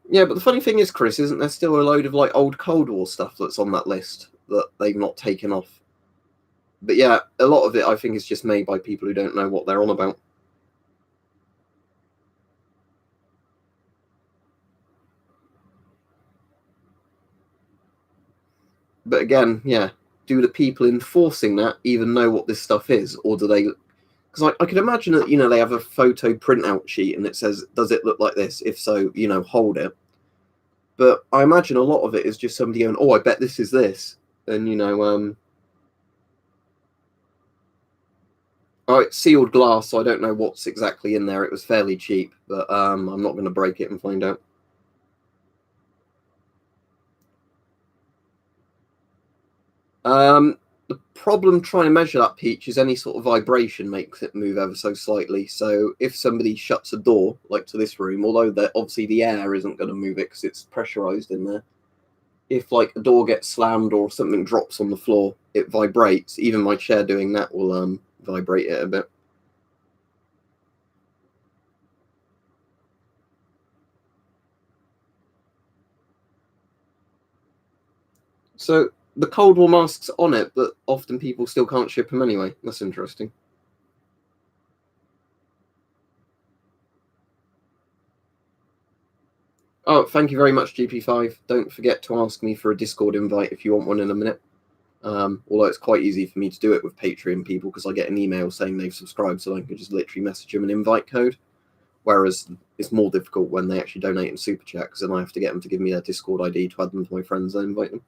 yeah, but the funny thing is, Chris, isn't there still a load of like old Cold War stuff that's on that list that they've not taken off? But yeah, a lot of it I think is just made by people who don't know what they're on about. But again, yeah, do the people enforcing that even know what this stuff is, or do they? Because I could imagine that, you know, they have a photo printout sheet and it says, does it look like this? If so, you know, hold it. But I imagine a lot of it is just somebody going, oh, I bet this is this. And, you know, oh, it's sealed glass, so I don't know what's exactly in there. It was fairly cheap, but I'm not going to break it and find out. The problem trying to measure that, Peach, is any sort of vibration makes it move ever so slightly. So if somebody shuts a door, like to this room, although obviously the air isn't going to move it because it's pressurized in there, if like a door gets slammed or something drops on the floor, it vibrates. Even my chair doing that will vibrate it a bit. So the Cold War masks on it, but often people still can't ship them anyway. That's interesting. Oh, thank you very much, GP5. Don't forget to ask me for a Discord invite if you want one in a minute. Although it's quite easy for me to do it with Patreon people because I get an email saying they've subscribed, so I can just literally message them an invite code. Whereas it's more difficult when they actually donate in Super Chat because then I have to get them to give me their Discord ID to add them to my friends and invite them.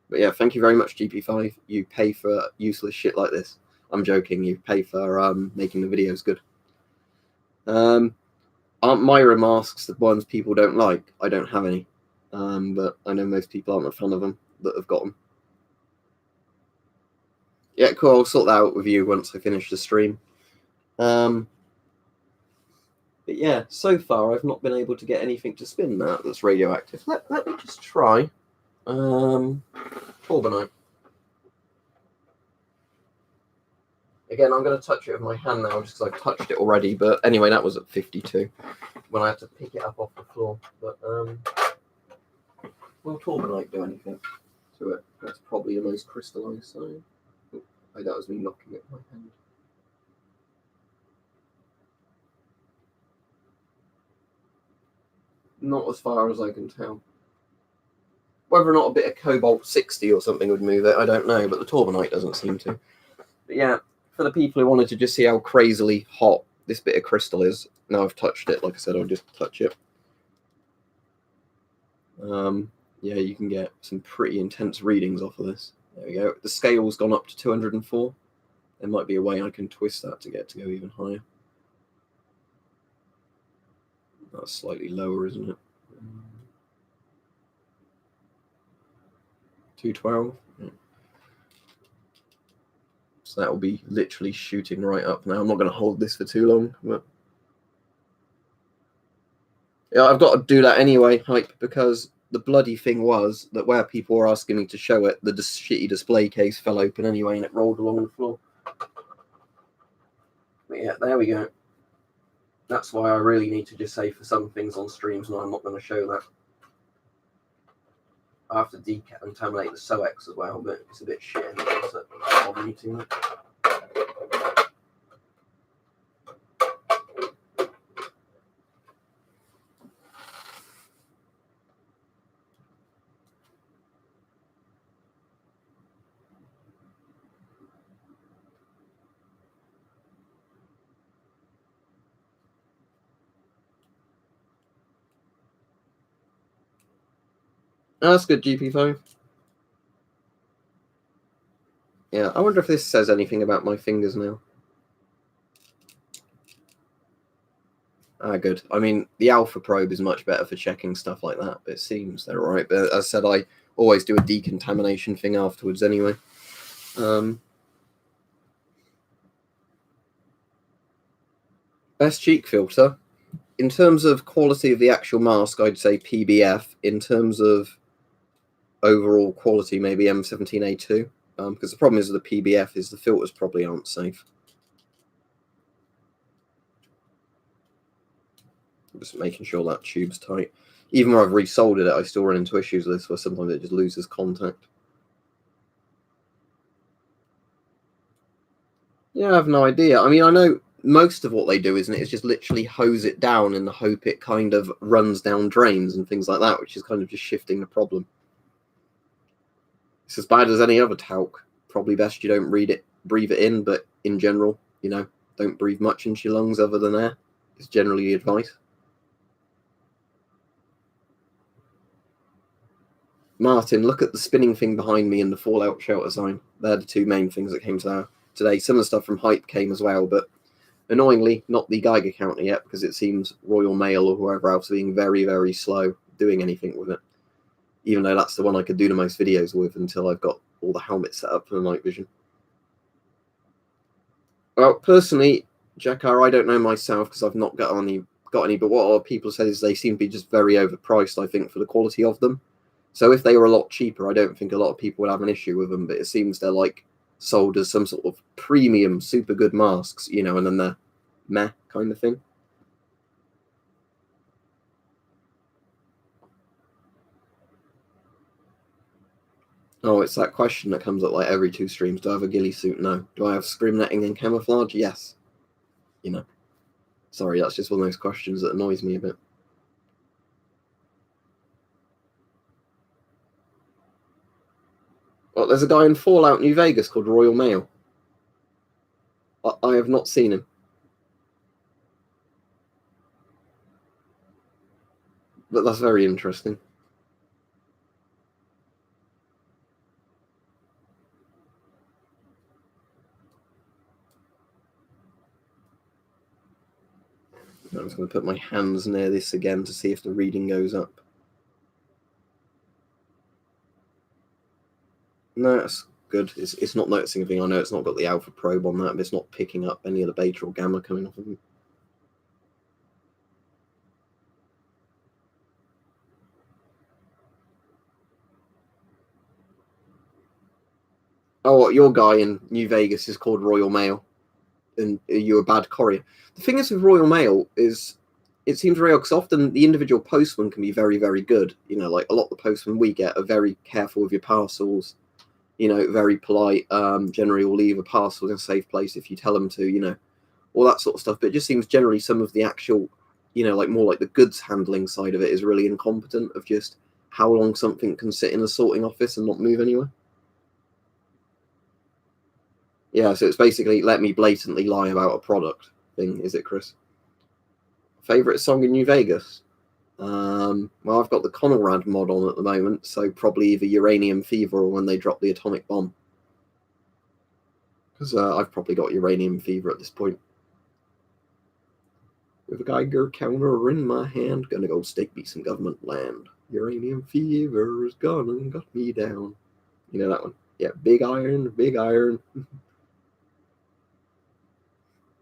But yeah, thank you very much, GP5. You pay for useless shit like this. I'm joking. You pay for making the videos good. Aren't Myra masks the ones people don't like? I don't have any. But I know most people aren't a fan of them that have got them. Yeah, cool. I'll sort that out with you once I finish the stream. But yeah, so far I've not been able to get anything to spin that's radioactive. Let me just try. Torbanite. Again, I'm going to touch it with my hand now just because I've touched it already. But anyway, that was at 52 when I had to pick it up off the floor. But will Torbanite do anything to it? That's probably the most crystallized side. Oh, that was me knocking at my hand. Not as far as I can tell. Whether or not a bit of cobalt 60 or something would move it, I don't know, but the Torbanite doesn't seem to. But yeah, for the people who wanted to just see how crazily hot this bit of crystal is, now I've touched it, like I said, I'll just touch it. Yeah, you can get some pretty intense readings off of this. There we go. The scale's gone up to 204. There might be a way I can twist that to get to go even higher. That's slightly lower, isn't it? 212. Yeah. So that will be literally shooting right up now. I'm not going to hold this for too long, but yeah, I've got to do that anyway, hype, because the bloody thing was that where people were asking me to show it, the shitty display case fell open anyway and it rolled along the floor. But yeah, there we go. That's why I really need to just say for some things on streams, no, I'm not going to show that. I have to decontaminate the SOX as well, but it's a bit shit anyway, so it doesn't bother me too much. Oh, that's good, GP5. Yeah, I wonder if this says anything about my fingers now. Ah, good. I mean, the Alpha probe is much better for checking stuff like that, but it seems they're all right. But as I said, I always do a decontamination thing afterwards anyway. Best cheek filter. In terms of quality of the actual mask, I'd say PBF. In terms of overall quality, maybe M17A2. Because the problem is with the PBF is the filters probably aren't safe. Just making sure that tube's tight. Even where I've resoldered it, I still run into issues with this where sometimes it just loses contact. Yeah, I have no idea. I mean, I know most of what they do, isn't it? Is just literally hose it down in the hope it kind of runs down drains and things like that, which is kind of just shifting the problem. It's as bad as any other talc. Probably best you don't breathe it in, but in general, you know, don't breathe much into your lungs other than air. It's generally the advice. Martin, look at the spinning thing behind me and the Fallout shelter sign. They're the two main things that came today. Some of the stuff from Hype came as well, but annoyingly, not the Geiger counter yet, because it seems Royal Mail or whoever else being very, very slow doing anything with it. Even though that's the one I could do the most videos with until I've got all the helmets set up for the night vision. Well, personally, Jakar, I don't know myself because I've not got any, but what other people say is they seem to be just very overpriced, I think, for the quality of them. So if they were a lot cheaper, I don't think a lot of people would have an issue with them, but it seems they're like sold as some sort of premium, super good masks, you know, and then they're meh kind of thing. Oh, it's that question that comes up like every 2 streams. Do I have a ghillie suit? No. Do I have scrim netting and camouflage? Yes. You know. Sorry, that's just one of those questions that annoys me a bit. Well, there's a guy in Fallout New Vegas called Royal Mail. I have not seen him. But that's very interesting. I'm just going to put my hands near this again to see if the reading goes up. No, that's good. It's not noticing anything. I know it's not got the alpha probe on that, but it's not picking up any of the beta or gamma coming off of them. Oh, what, your guy in New Vegas is called Royal Mail, and you're a bad courier. The thing is with Royal Mail is it seems very odd because often the individual postman can be very, very good. You know, like a lot of the postmen we get are very careful with your parcels. very polite, generally will leave a parcel in a safe place if you tell them to, all that sort of stuff. But it just seems generally some of the actual, like more like the goods handling side of it is really incompetent of just how long something can sit in a sorting office and not move anywhere. Yeah, so it's basically let me blatantly lie about a product thing, is it, Chris? Favorite song in New Vegas? Well, I've got the Conrad mod on at the moment, so probably either Uranium Fever or When They Drop the Atomic Bomb. Because I've probably got Uranium Fever at this point. With a Geiger counter in my hand, gonna go stake me some government land. Uranium fever's gone and got me down. You know that one? Yeah, big iron, big iron.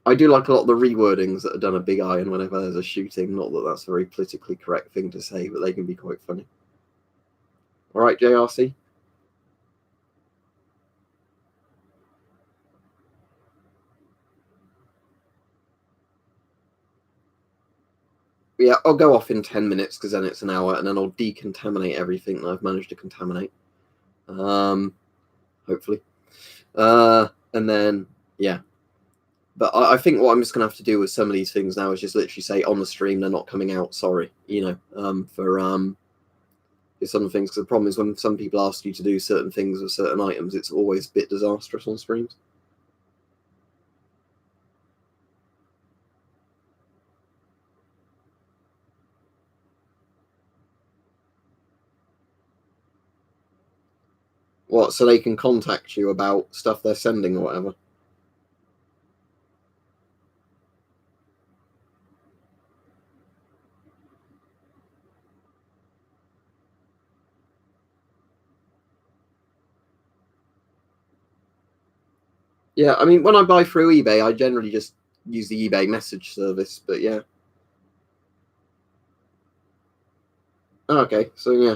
I do like a lot of the rewordings that are done a big iron whenever there's a shooting. Not that that's a very politically correct thing to say, but they can be quite funny. All right, JRC. Yeah, I'll go off in 10 minutes because then it's an hour, and then I'll decontaminate everything that I've managed to contaminate. Hopefully. And then, yeah. But I think what I'm just going to have to do with some of these things now is just literally say on the stream they're not coming out, sorry, for some things. Because the problem is when some people ask you to do certain things with certain items, it's always a bit disastrous on streams. What, so they can contact you about stuff they're sending or whatever? Yeah, I mean, when I buy through eBay, I generally just use the eBay message service, but yeah. Okay, so yeah.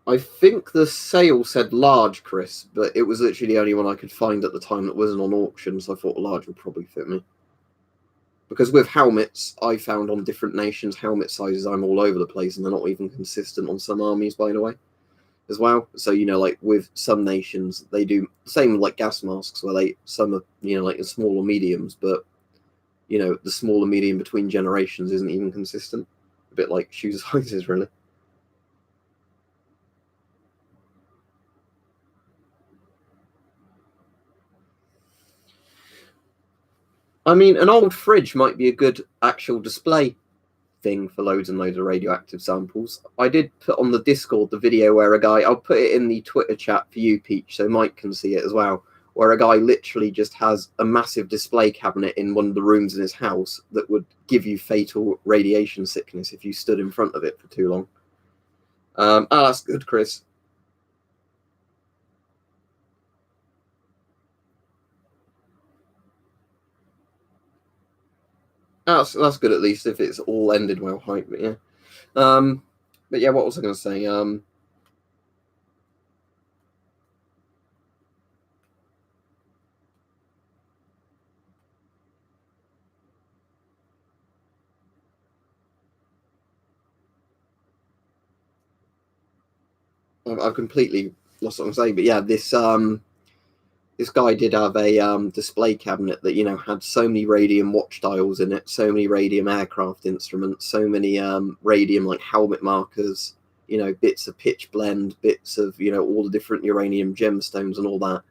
I think the sale said large, Chris, but it was literally the only one I could find at the time that wasn't on auction, so I thought large would probably fit me. Because with helmets, I found on different nations helmet sizes, I'm all over the place, and they're not even consistent on some armies, by the way, as well. So, like with some nations, they do the same like gas masks, where some are, like in small or mediums, but, the small and medium between generations isn't even consistent. A bit like shoe sizes, really. I mean, an old fridge might be a good actual display thing for loads and loads of radioactive samples. I did put on the Discord the video where a guy, I'll put it in the Twitter chat for you, Peach, so Mike can see it as well, where a guy literally just has a massive display cabinet in one of the rooms in his house that would give you fatal radiation sickness if you stood in front of it for too long. That's good, Chris. That's good at least if it's all ended well, right? But yeah. But yeah, what was I going to say? I've completely lost what I'm saying. But yeah, this guy did have a display cabinet that had so many radium watch dials in it, so many radium aircraft instruments, so many radium like helmet markers, bits of pitch blend, bits of all the different uranium gemstones and all that.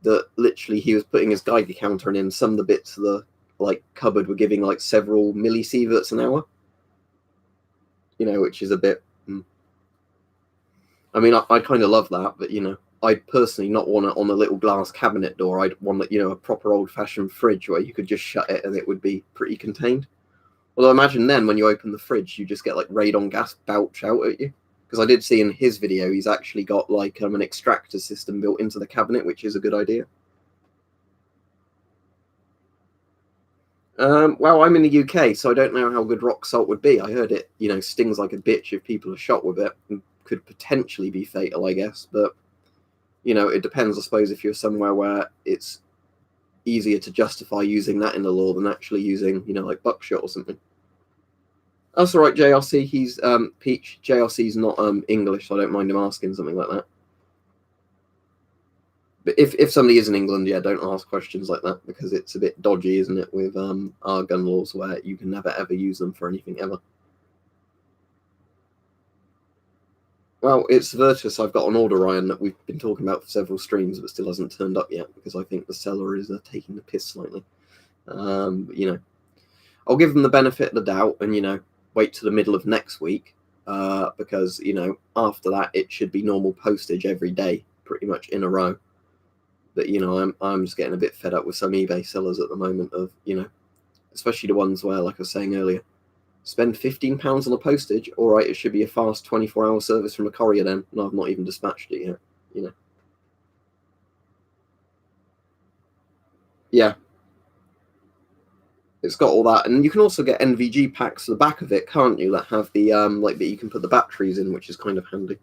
That literally he was putting his Geiger counter in some of the bits of the like cupboard were giving like several millisieverts an hour. Which is a bit. I mean, I kind of love that, but I'd personally not want it on a little glass cabinet door. I'd want a proper old-fashioned fridge where you could just shut it and it would be pretty contained. Although imagine then when you open the fridge, you just get like radon gas belch out at you. Because I did see in his video, he's actually got like an extractor system built into the cabinet, which is a good idea. Well, I'm in the UK, so I don't know how good rock salt would be. I heard it, stings like a bitch if people are shot with it and could potentially be fatal, I guess. But it depends, I suppose, if you're somewhere where it's easier to justify using that in the law than actually using, like buckshot or something. That's all right, JRC. He's Peach. JRC's not English, so I don't mind him asking something like that. But if somebody is in England, yeah, don't ask questions like that because it's a bit dodgy, isn't it, with our gun laws where you can never ever use them for anything ever. Well, it's Virtus. I've got an order, Ryan, that we've been talking about for several streams, but still hasn't turned up yet because I think the seller is taking the piss slightly. But, you know, I'll give them the benefit of the doubt and wait to the middle of next week because after that it should be normal postage every day, pretty much in a row. But I'm just getting a bit fed up with some eBay sellers at the moment of especially the ones where, like I was saying earlier, spend £15 on the postage. All right, it should be a fast 24-hour service from a courier then, and I've not even dispatched it yet. Yeah, it's got all that, and you can also get NVG packs at the back of it, can't you? That have the that you can put the batteries in, which is kind of handy.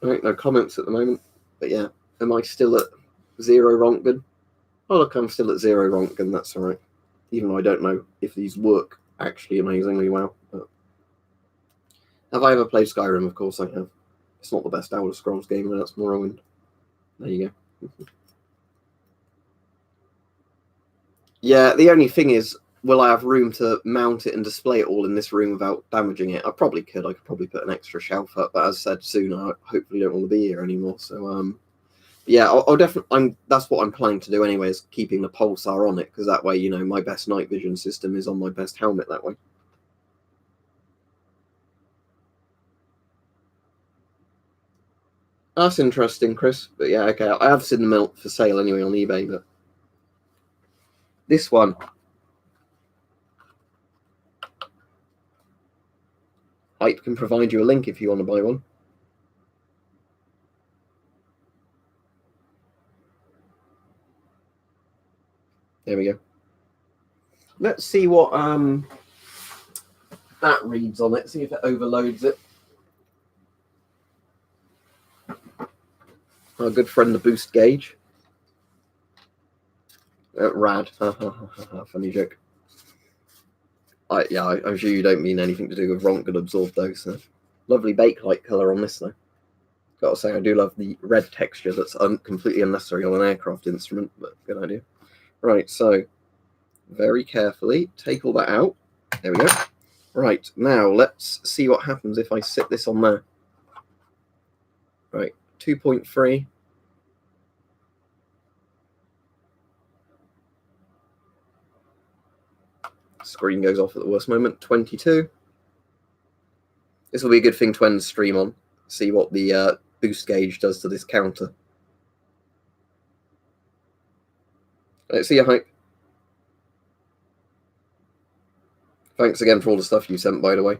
All right, no comments at the moment, but yeah, am I still at 0 Rontgen? Oh look, I'm still at 0 Rontgen. That's all right, even though I don't know if these work actually amazingly well. But have I ever played Skyrim? Of course I have. It's not the best Elder Scrolls game, and that's Morrowind. There you go. Yeah, the only thing is, will I have room to mount it and display it all in this room without damaging it? I probably could. I could probably put an extra shelf up, but as I said, soon I hopefully don't want to be here anymore. So yeah, I'll definitely. That's what I'm planning to do anyway, is keeping the pulsar on it, because that way, my best night vision system is on my best helmet that way. That's interesting, Chris. But yeah, okay, I have seen them out for sale anyway on eBay, but this one, Hype can provide you a link if you want to buy one. There we go. Let's see what that reads on it. See if it overloads it. Our good friend, the boost gauge. Rad. Funny joke. I'm sure you don't mean anything to do with Rontgen absorb those. So. Lovely bakelite colour on this, though. Gotta say, I do love the red texture that's completely unnecessary on an aircraft instrument, but good idea. Right, so very carefully take all that out. There we go. Right, now let's see what happens if I sit this on there. Right, 2.3. Screen goes off at the worst moment. 22. This will be a good thing to end the stream on. See what the boost gauge does to this counter. Let's see your Hype. Thanks again for all the stuff you sent, by the way.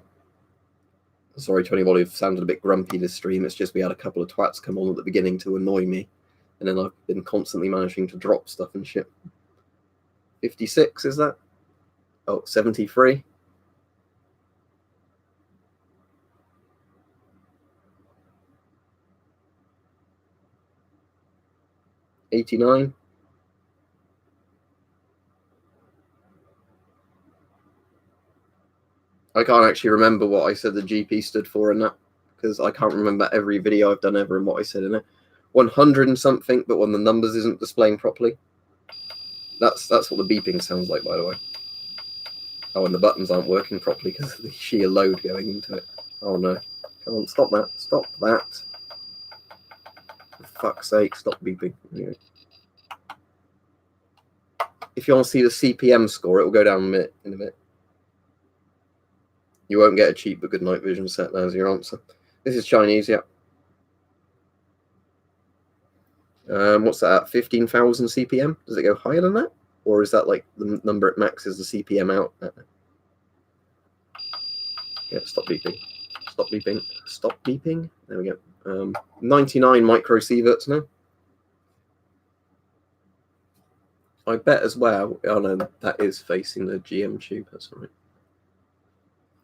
Sorry to anybody who sounded a bit grumpy this stream. It's just we had a couple of twats come on at the beginning to annoy me. And then I've been constantly managing to drop stuff and shit. 56, is that? Oh, 73. $89. I can't actually remember what I said the GP stood for in that, because I can't remember every video I've done ever and what I said in it. 100 and something, but when the numbers isn't displaying properly. That's what the beeping sounds like, by the way. Oh, and the buttons aren't working properly because of the sheer load going into it. Oh no. Come on, stop that. Stop that. For fuck's sake, stop beeping. Anyway. If you want to see the CPM score, it will go down in a bit. You won't get a cheap but good night vision set. There's your answer. This is Chinese, yeah. What's that? 15,000 CPM? Does it go higher than that? Or is that like the number it maxes the CPM out? Yeah, stop beeping. Stop beeping. Stop beeping. There we go. 99 microsieverts now. I bet as well. Oh no, that is facing the GM tube. That's all right.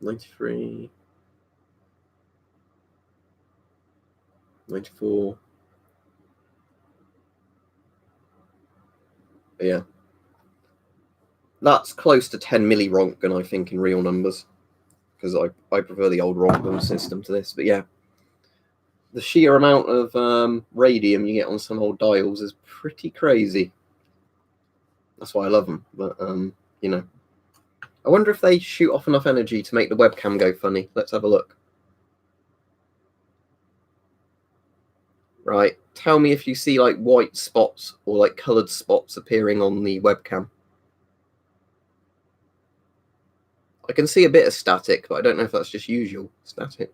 93. 94. But yeah. That's close to 10 millirontgen, I think, in real numbers. Because I prefer the old Rontgen system to this. But yeah. The sheer amount of radium you get on some old dials is pretty crazy. That's why I love them. But, you know. I wonder if they shoot off enough energy to make the webcam go funny. Let's have a look. Right. Tell me if you see like white spots or like coloured spots appearing on the webcam. I can see a bit of static, but I don't know if that's just usual static.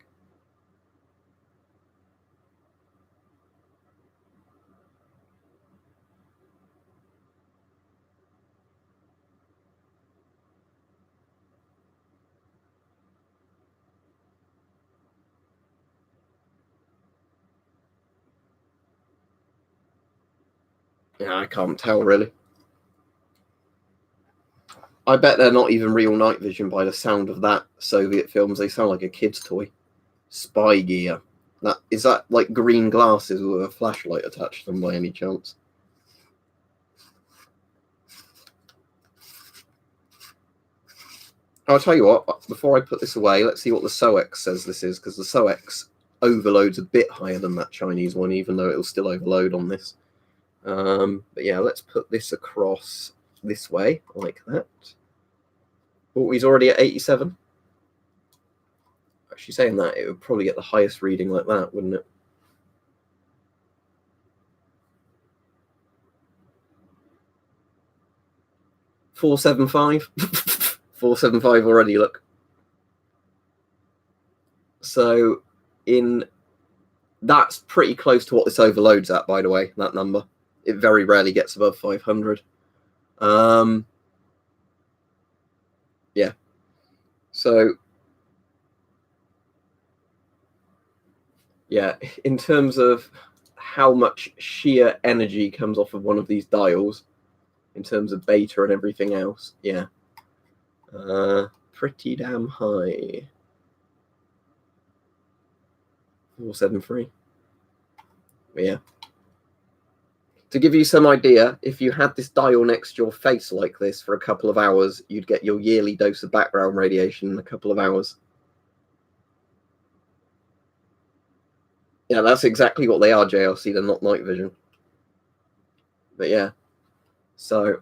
Yeah, I can't tell really. I bet they're not even real night vision by the sound of that Soviet films. They sound like a kid's toy. Spy gear. Is that like green glasses with a flashlight attached to them by any chance? I'll tell you what, before I put this away, let's see what the SOX says this is, because the SOX overloads a bit higher than that Chinese one, even though it'll still overload on this. But yeah, let's put this across this way, like that. Oh, he's already at 87. Actually, saying that, it would probably get the highest reading like that, wouldn't it? .475. 475 already, look. So that's pretty close to what this overloads at, by the way, that number. It very rarely gets above 500. Yeah. So yeah, in terms of how much sheer energy comes off of one of these dials, in terms of beta and everything else, yeah. Pretty damn high. 473. But yeah. To give you some idea, if you had this dial next to your face like this for a couple of hours, you'd get your yearly dose of background radiation in a couple of hours. Yeah, that's exactly what they are, JLC. They're not night vision. But yeah. So, do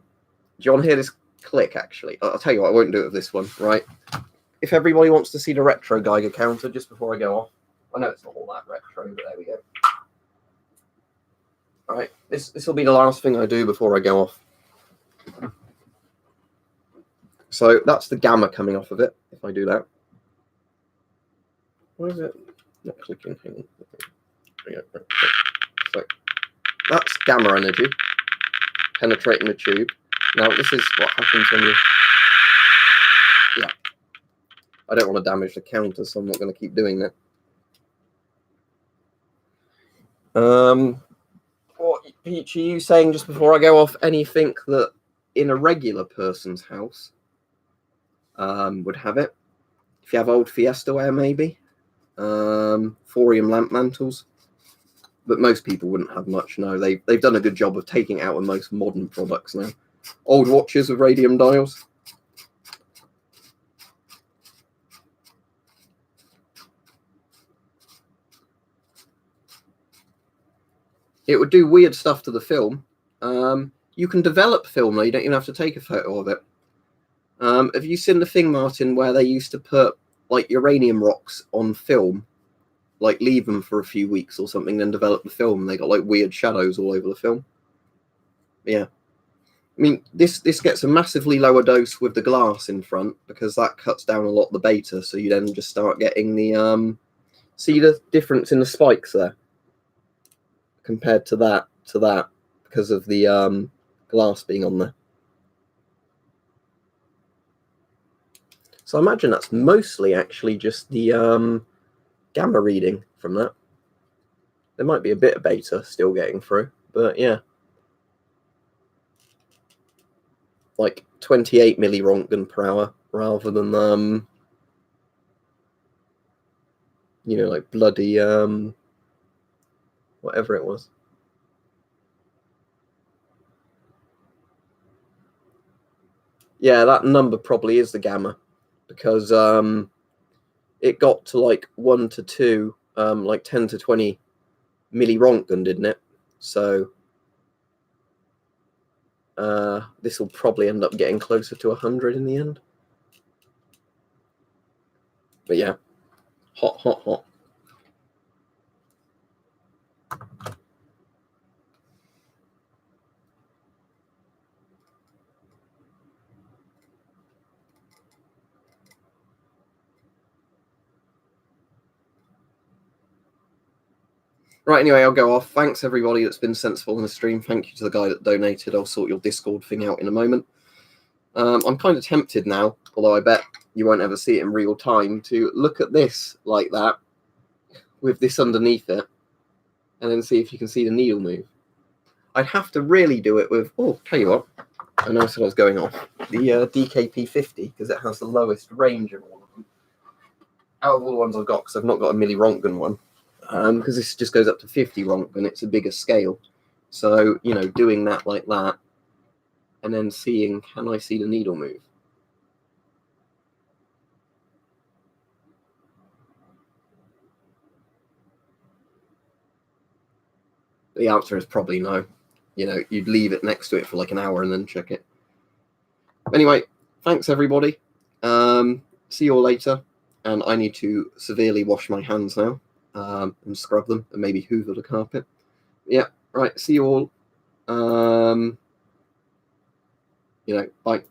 you want to hear this click, actually? I'll tell you what, I won't do it with this one, right? If everybody wants to see the retro Geiger counter, just before I go off. I know it's not all that retro, but there we go. All right, this will be the last thing I do before I go off. So that's the gamma coming off of it, if I do that. Why is it not clicking? So that's gamma energy penetrating the tube. Now, this is what happens when you... Yeah. I don't want to damage the counter, so I'm not going to keep doing that. What, Peach, are you saying just before I go off anything that in a regular person's house would have it? If you have old Fiesta ware, maybe. Thorium lamp mantles. But most people wouldn't have much, no. They've done a good job of taking out with most modern products now. Old watches with radium dials. It would do weird stuff to the film. You can develop film, though. You don't even have to take a photo of it. Have you seen the thing, Martin, where they used to put like uranium rocks on film, like leave them for a few weeks or something, then develop the film, and they got like weird shadows all over the film? Yeah. I mean, this gets a massively lower dose with the glass in front, because that cuts down a lot of the beta, so you then just start getting the... see the difference in the spikes there? Compared to that, because of the glass being on there. So I imagine that's mostly actually just the gamma reading from that. There might be a bit of beta still getting through, but yeah. Like 28 millirontgen per hour rather than you know, like bloody whatever it was. Yeah, that number probably is the gamma, because it got to like 1 to 2, like 10 to 20 millirontgen, didn't it? So this will probably end up getting closer to 100 in the end. But yeah, hot, hot, hot. Right, anyway, I'll go off. Thanks everybody that's been sensible in the stream. Thank you to the guy that donated. I'll sort your Discord thing out in a moment. I'm kind of tempted now, although I bet you won't ever see it in real time, to look at this like that with this underneath it and then see if you can see the needle move. I'd have to really do it with, oh, tell you what, I know what I was going off, the DKP50, because it has the lowest range of all of them. Out of all the ones I've got, because I've not got a millirontgen one, because this just goes up to 50 rontgen, it's a bigger scale. So, you know, doing that like that, and then seeing, can I see the needle move? The answer is probably no. You know, you'd leave it next to it for like an hour and then check it. Anyway, thanks everybody. See you all later. And I need to severely wash my hands now and scrub them and maybe hoover the carpet. Yeah, right. See you all. You know, bye.